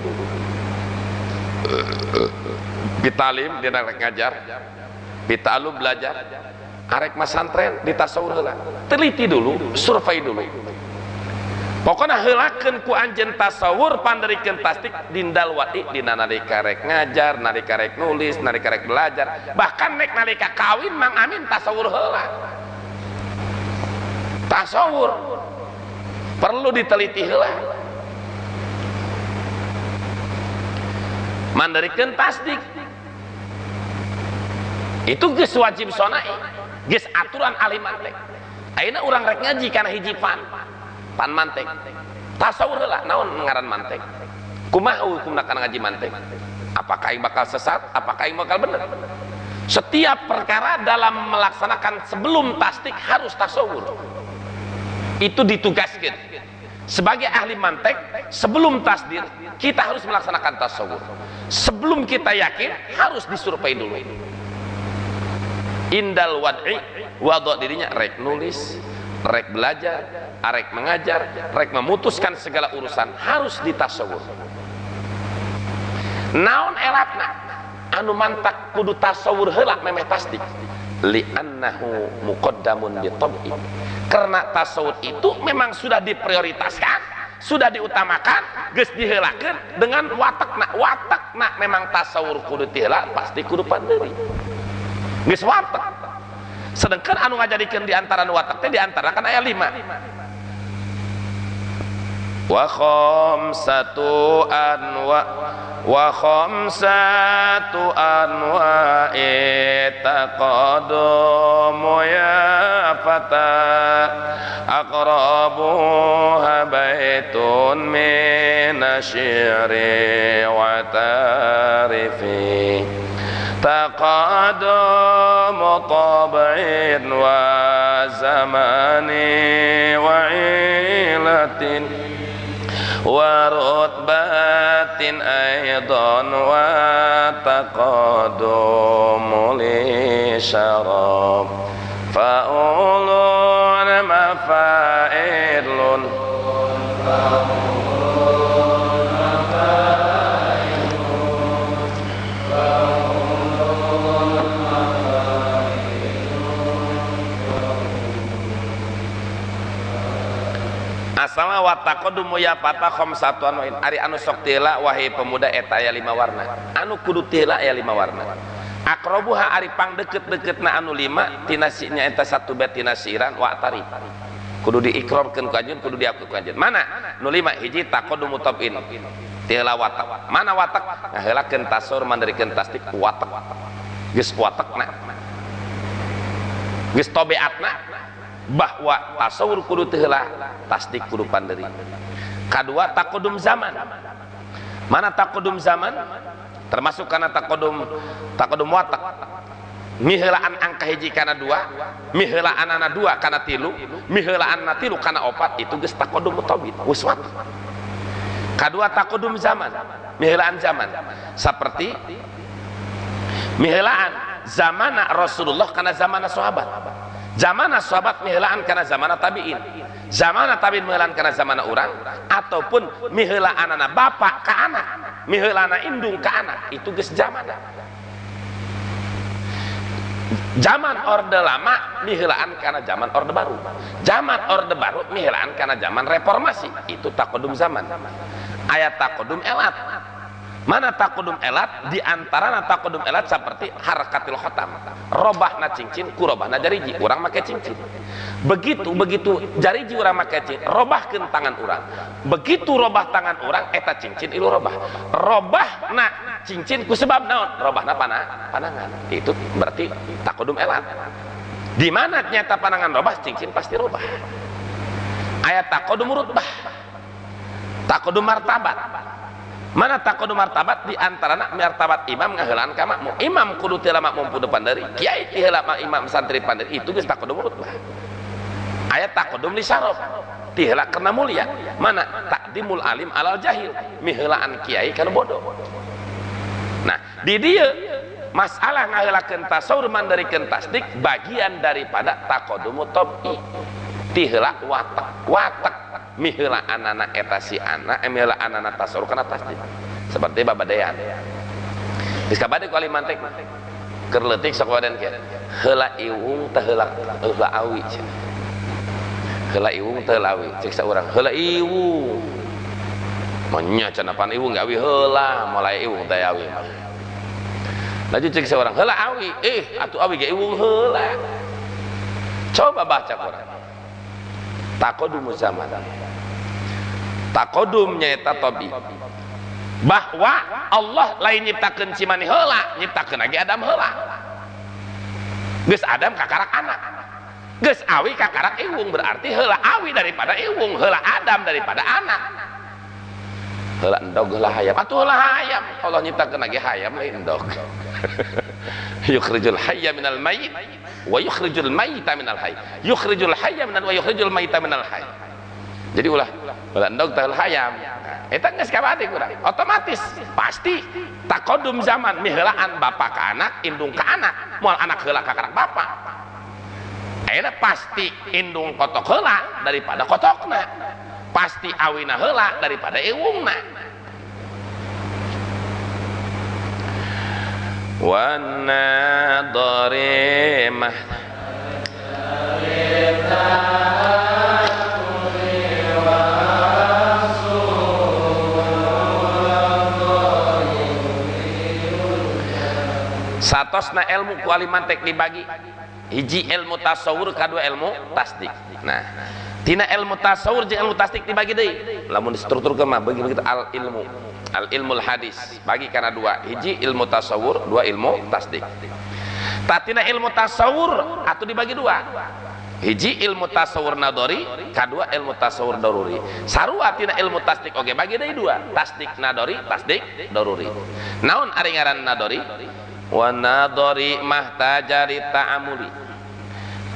Bitalim dia rek ngajar, bitalum belajar, arek masantren di tasawur heula. Teliti dulu, survei dulu. Pokoknya heulakeun ku anjeun tasawur pandarikeun tasdik dindal wati dina nalika rek ngajar, nalika rek nulis, nalika rek belajar, bahkan nek nalika kawin Mang Amin tasawur heula. Tasawur perlu diteliti heula. Mandarikeun tasdik itu geus wajib sonai, geus aturan ahli mantek. Ayeuna urang rek ngaji kana hiji fan, pan mantek tasawur heula naon ngaran mantek kumaha hukumna kana ngaji mantek apakah yang bakal sesat apakah yang bakal benar setiap perkara dalam melaksanakan sebelum tasdik harus tasawur itu ditugaskan sebagai ahli mantek sebelum tasdir kita harus melaksanakan tasawur sebelum kita yakin harus disurvei dulu indal wad'i wadha dirinya rek nulis rek belajar rek mengajar rek memutuskan segala urusan harus ditasawur naon elatna anu mantak kudu tasawur heula memeh tasdik li'annahu muqaddamun bi tab'i karena tasawur itu memang sudah diprioritaskan sudah diutamakan geus diheulakeun dengan watakna memang tasawur kudu tiheula pasti kudu pandeuri geus watak sedangkan anu ngajadikeun di antara nu watak teh di antara kan aya 5 wa khamsatu anwa taqaddamu ya fata aqrabuha baitun min asyri wa tarifi taqaddamu tab'in wa zamani wa ilatin wa rutbatin aidan wa taqaddumu li syarab fa'ulun mafa'ilun asama wa taqaddumu ya fata khamsatuan wa ari anu sok tila wahai pemuda eta aya 5 warna anu kudu tila aya 5 warna aqrabuha ari pang deket-deketna anu 5 tinasinya eta satu bait tinasiran wa tarif kudu diikrarkeun ku anjeun kudu diaku ku anjeun mana nu 5 hiji taqaddumu tab'in tila watak mana watak ngaheulakeun tasawur mandarikeun tasdik watak geus watakna geus tabiatna bahwa tasawur kudu teulah tasdik kudu pandeuri kadua taqaddum zaman mana taqaddum zaman termasuk kana taqaddum watak miheulaan angka hiji kana 2 miheulaan 2 kana 3 miheulaan 3 kana 4 itu geus taqaddum mutabid geus watak kadua taqaddum zaman miheulaan zaman seperti miheulaan zamana Rasulullah kana zamana sahabat zamana sahabat miheulaan kana zamana tabi'in zamana tabi'in miheulaan kana zamana urang ataupun miheulaanana bapak ka anak miheulaana indung ka anak itu geus zamana zaman orde lama miheulaan kana zaman orde baru zaman orde baru miheulaan kana zaman reformasi itu taqaddum zaman ayat taqaddum elat mana taqaddum elat di antara taqaddum elat seperti harakatil khatam robahna cincin ku robahna jariji urang make cincin begitu jariji urang make cincin robahkeun tangan urang begitu robah tangan urang eta cincin ilu robahna cincin ku sebab naon robahna panangan itu berarti taqaddum elat di mana nyata panangan robah cincin pasti robah ayat taqaddum rutbah taqaddum martabat mana taqaddum martabat di antarana martabat imam ngaheulaan ka makmum imam kudu teu makmum pu depan dari kiai teu imam santri pandari itu geus taqaddum rutbah aya taqaddum li syaraf teu heula kana mulia mana taqdimul alim alal jahil miheulaan kiai kana bodoh nah di dieu masalah ngaheulakeun tasawur mandarikeun tasdik bagian daripada taqaddum tab'i teu heula watak miheulaan eta si anak miheulaan tasawur kana tasdik seperti babadean geus kabade ku ali mantek keur leutik sok wadan kieu heula iwung teh heula awi heula iwung teh awi cek saurang heula iwung manya cenah pan iwung awi heula mulai iwung teh awi laju cek saurang heula awi atuh awi ge iwung heula coba baca Quran taqaddum zaman taqaddum nyaeta tabi bahwa Allah lain nyiptakeun cimani heula nyiptakeun lagi Adam heula geus Adam kakarak anak geus awi kakarak iwung berarti heula awi daripada iwung, heula Adam daripada anak. Heula endog heula hayam. Atuh heula hayam. Allah nyiptakeun lagi hayam lain endog. Yukhrijul hayya minal mayyit wa yukhrijul mayyita minal hayy. Yukhrijul hayya minal wa yukhrijul mayyita minal hayy. Jadi ulah endog teh heula hayam. Eta geus kabade kurang. Otomatis pasti takodum zaman miheulaan bapa ka anak, indung ka anak. Moal anak heula ka karak bapa. Ayeuna pasti indung kotok heula daripada kotokna. Pasti awina heula daripada ewungna. Wa nadharimah satosna ilmu kualimantek dibagi hiji ilmu tasawur kadua ilmu tasdik. Nah tina ilmu tasawur jeung ilmu tasdik dibagi deui lamun distrukturkeun mah bagi begitu al ilmul hadis bagi kana dua hiji ilmu tasawur dua ilmu tasdik. Tatina ilmu tasawur atuh dibagi dua hiji ilmu tasawur nadori kadua ilmu tasawur daruri. Sarua tina ilmu tasdik oge bagi deui dua tasdik nadori tasdik daruri. Naon ari ngaran nadori? Wa nadori mahtajari ta'amuli.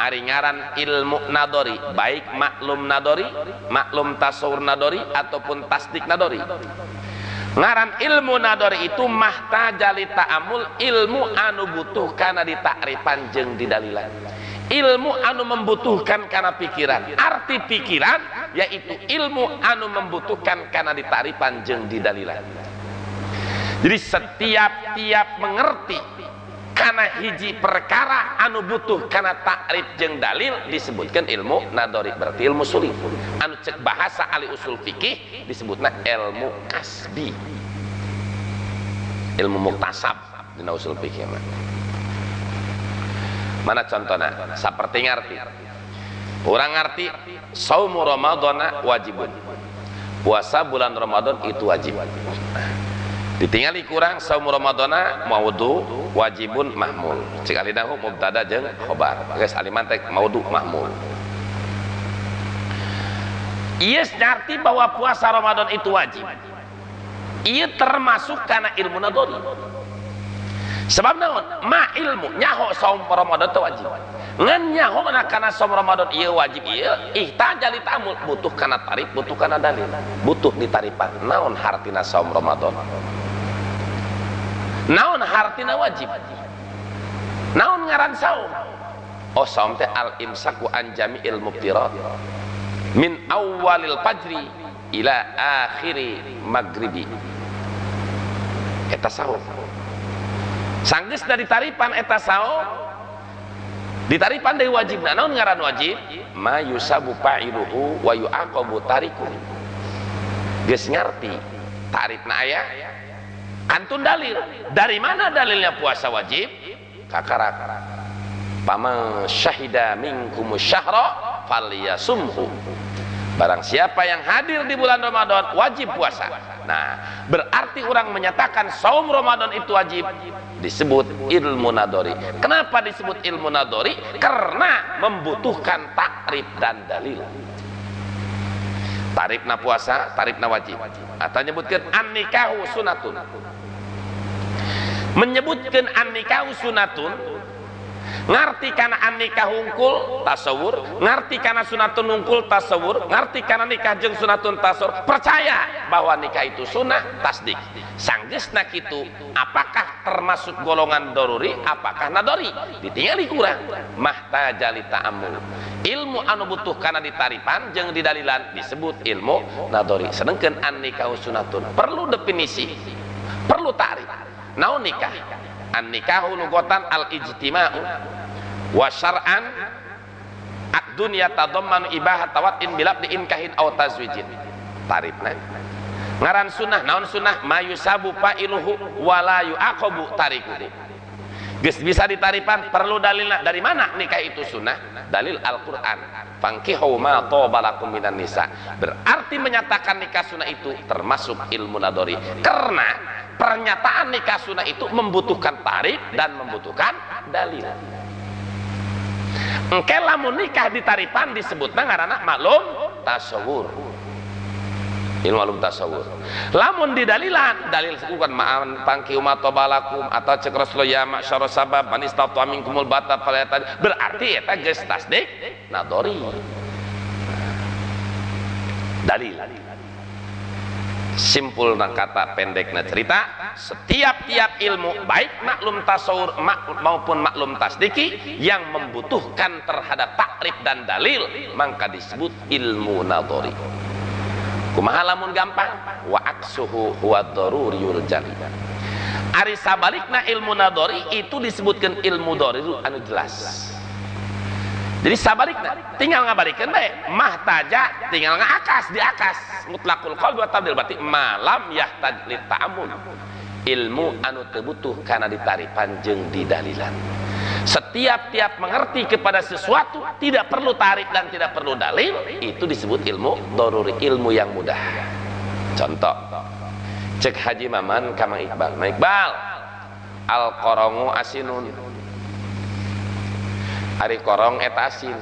Ari ngaran ilmu nadori baik maklum nadori, maklum tasawur nadori ataupun tasdik nadori. Ngaran ilmu nadori itu mahtajali ta'amul, ilmu anu butuh kana ditakrifan jeung didalilan. Ilmu anu membutuhkan kana pikiran. Arti pikiran yaitu ilmu anu membutuhkan kana ditakrifan jeung didalilan. Jadi setiap mengerti karena hiji perkara anu butuh karena takrif jeung dalil disebutkan ilmu nadori, berarti ilmu sulih. Anu cek bahasa ahli usul fikih disebutna ilmu kasbi, ilmu muktasab dina usul fikih. Mana contohnya? Seperti ngerti orang ngerti saumu ramadhana wajibun, puasa bulan Ramadan itu wajib. Ditingali kurang saum ramadhana maudu wajibun mahmul. Cik alinahu mubtada jeung khobar. Geus alimantek maudu mahmul. Ieu ngarti bahwa puasa Ramadan itu wajib. Ieu termasuk kana ilmu nadori. Sebab naon? Ma ilmu nyaho saum Ramadan itu wajib. Ngan nyaho kana saum Ramadan ieu wajib ieu ihtajali ta'amul, butuh kana tarif, butuh kana dalil, butuh ditaripan. Naon hartina saum Ramadan? Naon hartina wajib? Naon ngaran saum? Oh saum teh al imsaku an jami'il muftirat min awalil fajri ila akhiri maghribi. Eta saum. Sanggeus dari taripan eta saum ditaripan deui wajibna. Naon ngaran wajib? Ma yusabu fa'iluhu wa yu'aqabu tarikuhu. Geus ngarti tarifna aya antun dalil. Dari mana dalilnya puasa wajib? Kakarak paman syahida minkum syahra falyasumhu. Barang siapa yang hadir di bulan Ramadan wajib puasa. Nah, berarti orang menyatakan saum Ramadan itu wajib, disebut ilmu nadori. Kenapa disebut ilmu nadori? Karena membutuhkan takrif dan dalil. Tarifna puasa, tarifna wajib. Atau menyebutkan an-nikahu sunatun. Menyebutkan an-nikahu sunatun, ngarti kana an-nikah hungkul tasawur, ngarti kana sunatun hungkul tasawur, ngarti kana nikah jeung sunatun tasawur, percaya bahwa nikah itu sunnah tasdik. Sanggeusna kitu, apakah termasuk golongan daruri, apakah nadori? Ditingali kurang. Mahtajali ta'ammul. Ilmu anu butuh kana ditaripan jeung didalilan disebut ilmu nadori. Sedengkeun an-nikahu sunatun perlu definisi, perlu ta'rif. Naon nikah? An-nikahu lugatan al-ijtima'u wa syar'an ad-dunya tadammanu ibahat tawatin bilab diinkahin aw tazwijin. Tarifna ngaran sunnah. Naon sunnah? Ma yusabu fa'iluhu wa la yu'aqabu tarikuhu. Geus bisa ditaripan perlu dalilna. Dari mana nikah itu sunnah? Dalil Al-Qur'an. Fankihu ma tobalakum minan nisa. Berarti menyatakan nikah sunnah itu termasuk ilmu nadori. Karena pernyataan nikah sunnah itu membutuhkan tarif dan membutuhkan dalil. engke lamun nikah ditaripan disebutna ngaranna maklum tasawur. Ilmu maklum tasawur. Lamun di dalilan, dalil bukan ma'an pangki umat balakum atau cek Rasulullah ya masyarus sabab man istata minkumul batat falyatan, berarti eta geus tasdik nadori. Dalil. Simpul kata pendeknya cerita, setiap ilmu baik maklum tasawur maupun maklum tasdiki yang membutuhkan terhadap takrif dan dalil maka disebut ilmu nadori. Kumaha lamun gampang, wa aksuhu huwa daruriyul jali. Ari sabalikna ilmu nadori itu disebutkan ilmu doriru anu jelas. Jadi sabalikna tinggal ngabalikeun bae, mahtaja tinggal ngaakas diakas. Mutlaqul qaul wa tabdil berarti malam yahtaj li ta'ammul. Ilmu anu teu butuh kana ditaripan jeung didalilan. Setiap mengerti kepada sesuatu tidak perlu tarik dan tidak perlu dalil, itu disebut ilmu daruri, ilmu yang mudah. Contoh, cek Haji Maman ka Mang Iqbal, Mang Iqbal, al-qorongu asinun. Ari korong eta asin.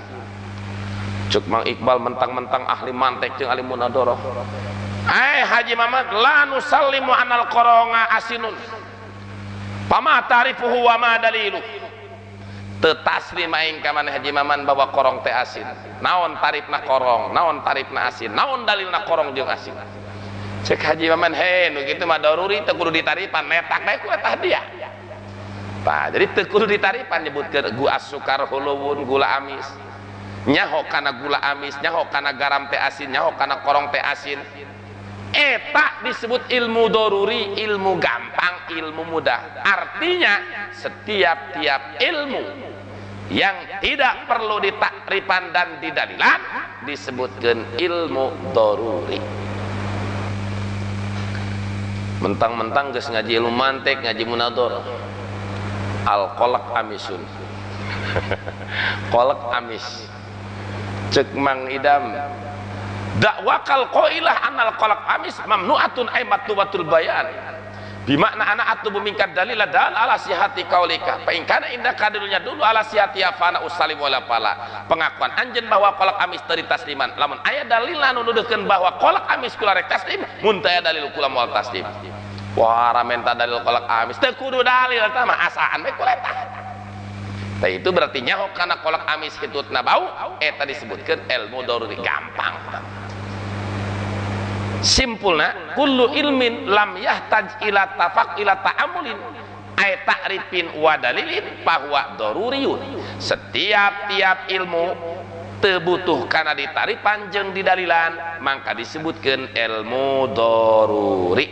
Cek Mang Iqbal mentang-mentang ahli mantek jeung ahli munadharah. Haji Maman, la nusallimu anal qoronga asinun. Pama tarifuhu wa ma dalilu. Tetaslim aing ka maneh Haji Maman bahwa korong teh asin. Naon tarifna korong, naon tarifna asin, naon dalilna korong jeung asin. Cek Haji Maman, nu kitu mah daruri teu kudu ditaripan, netak bae ku eta dia. Tah, jadi teu kudu ditaripan nyebutkeun gula sukar huluwun, gula amis. Nyaho kana gula amis, nyaho kana garam teh asin, nyaho kana korong teh asin. Eta disebut ilmu daruri, ilmu gampang, ilmu mudah. Artinya setiap ilmu yang tidak perlu ditakripan dan didalilan disebutkan ilmu daruri. Mentang-mentang geus ngaji ilmu mantek, ngaji munadharah. Al-qalaq amisun. Qalaq amis. Cek Mang Idam, dakwakal qailah anal qalaq amis mamnu'atun ay matlubatul bayan. Bimakna ana atubu mingkad dalila dal ala sihati qaulika. Fa in kana indaka dalilnya dulu ala sihati afana usalim wala pala. Pengakuan anjeun bahwa qalaq amis teu ditasliman. Lamun aya dalil anu nuduhkeun bahwa qalaq amis kula rek taslim, mun teu aya dalil kula moal taslim. Wah, ramenta dalil qalaq amis teu kudu dalil eta mah asaan bae kula eta. Tah itu berarti nyaho kana qalaq amis hitutna bau eta disebutkeun ilmu daruri, gampang. Simpulna kullu ilmin lam yahtaj ila ta'amulin ay ta'rifin wa dalilin bahwa daruriyun. Setiap ilmu teu butuh kana ditaripan jeung didalilan maka disebutkeun ilmu daruri.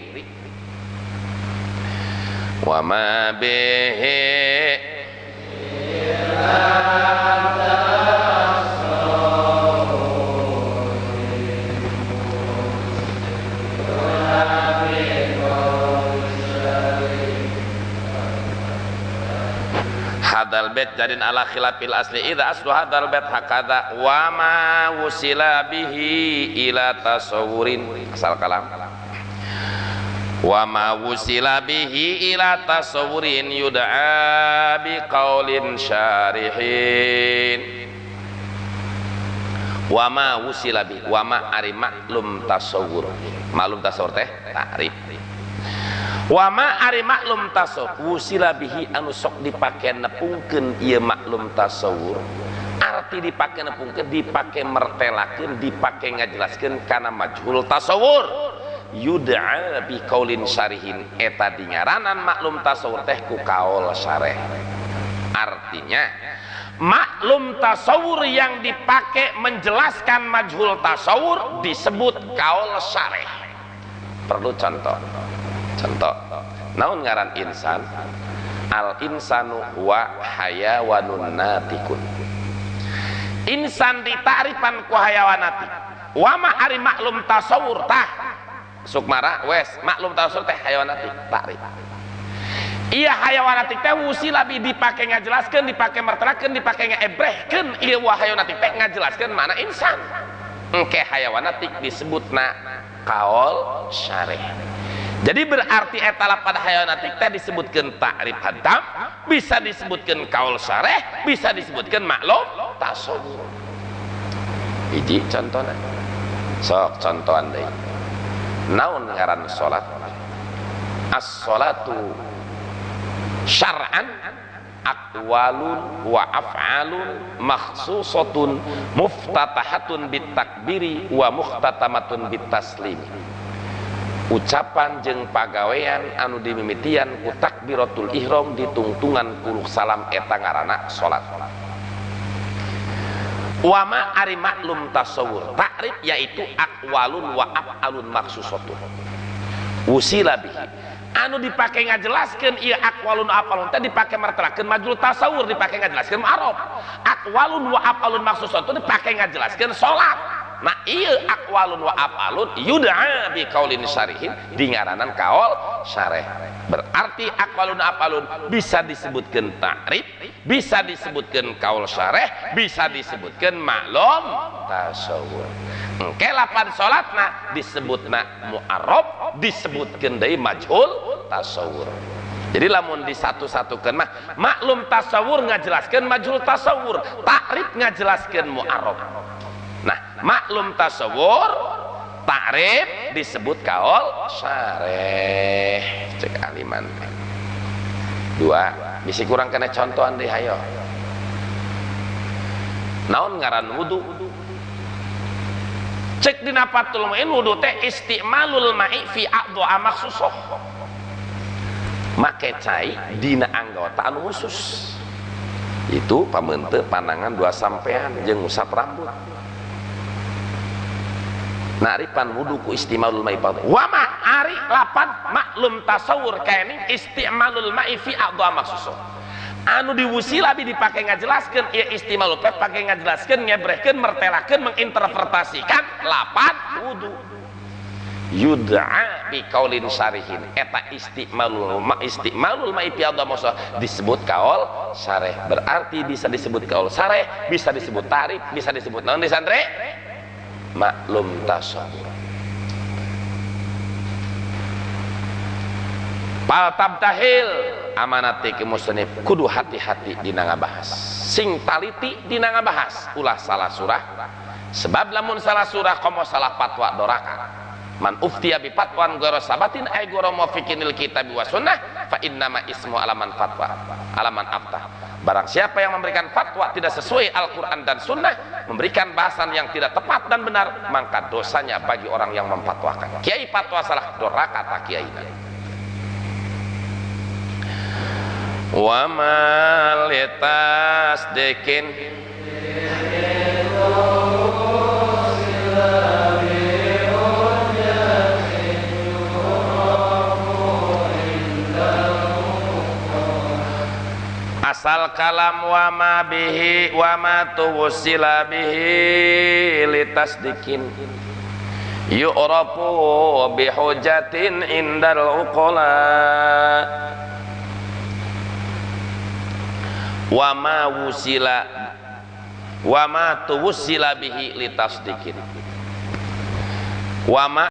Wa ma bihi hadal bait jadin ala khilafil asli idza aslu hadal bait hakada wa ma wusila bihi ila tasawurin asal kalam wa ma wusila bihi ila tasawurin yud'a bi qaulin syarihin wa ma wusila bi wa ma ari maklum tasawur teh takrif wa ma ari maklum tasawur wusila bihi anu sok dipake nepungkeun ieu maklum tasawur. Arti dipake nepungkeun dipake mertelakeun dipake ngajelaskeun kana majhul tasawur. Yud'a bi qaulin syarihin eta dingaranan maklum tasawur teh ku kaul syarih. Artinya maklum tasawur yang dipake menjelaskan majhul tasawur disebut kaul syarih. Perlu contoh, naon ngaran insan? Al insanu wa hayawanun natikun. Insan ditakrifan ku hayawanati. Wa ma ari maklum tasawur tah sukmara wes maklum tasawur teh hayawanati takrif. Iya hayawanati teh wusila bi dipake ngajelaskeun, dipake mertelakeun, dipake ngaebrehkeun ieu wa hayawanati teh ngajelaskeun mana insan. Engke hayawanati disebutna kaul syarih. Jadi berarti eta lapad hayanatik teh disebutkeun ta'rif hadam, bisa disebutkeun kaul syareh, bisa disebutkeun maklum tasawur. Hiji contohna. Sok contohan deui. Naon ngaran salat? As-salatu syar'an aqwalun wa af'alun makhsusatun muftatahatun bitakbiri wa mukhtatamatun bitaslim. Ucapan jeung pagawean anu dimimitian ku takbiratul ihram ditungtungan puluh salam eta ngaranna salat. Wa ma ari maklum tasawur ta'rif yaitu aqwalun wa af'alun makhsusatun usila bihi anu dipake ngajelaskeun ieu aqwalun af'alun teh dipake martelakeun majul tasawur, dipake ngajelaskeun ma'ruf. Aqwalun wa af'alun makhsusatun dipake ngajelaskeun salat. Nah ieu aqwalun wa af'alun yud'a bi qaulin syarihin dingaranan kaul syarih. Berarti aqwalun af'alun bisa disebutkeun ta'rif, bisa disebutkeun kaul syarih, bisa disebutkeun maklum tasawur. Engke lapan salatna disebutna mu'arrab, disebutkeun deui majhul tasawur. Jadi lamun disatu-satukeun mah maklum tasawur ngajelaskeun majhul tasawur, ta'rif ngajelaskeun mu'arrab. Nah, maklum tasawur, ta'rif disebut kaul syarih. Cek aliman. Dua, bisi kurang kena contohan deui hayo. Naon ngaran wudu? Cek dina Fathul Mu'in wudu teh istimalul ma'i fi a'dha'a makhsusah. Make cai dina anggota anu khusus. Itu pameunteun pandangan dua sampean jeung ngusap rambut. Naripan wudu ku istimalul ma'i fa wa ma ari lapan maklum tasawur kaening istimalul ma'i fi a'dha'a makhsusah. Anu diwusila bi dipake ngajelaskeun ieu istimalul pep pake ngajelaskeun ngebrehkeun mertelakeun menginterpretasikan lapan wudu. Yud'a bi qaulin syarihin eta istimalul ma'i fi a'dha'a makhsusah disebut kaul syarih. Berarti bisa disebut kaul syarih, bisa disebut ta'rif, bisa disebut naon di santri? Maklum tasawur. Pal tabtahil amanati ke musnif kudu hati-hati dina ngabahas. Sing taliti dina ngabahas ulah salah surah. Sebab lamun salah surah komo salah fatwa doraka. Man uftiya bi fatwan ghairu sabatin ay ghairu muwaffiqinil kitab wa sunnah fa innama ismu alaman fatwa alaman aftah. Barang siapa yang memberikan fatwa tidak sesuai Al-Quran dan Sunnah, memberikan bahasan yang tidak tepat dan benar, maka dosanya bagi orang yang memfatwakan. Kiai fatwa salah doraka tak kiai. Wa ma litasdikin asal kalam wa ma bihi wa ma tuwsila bihi litasdikin yu'rafu bihujatin indal uqala wa ma wusila wa ma tuwsila bihi litasdikin wa ma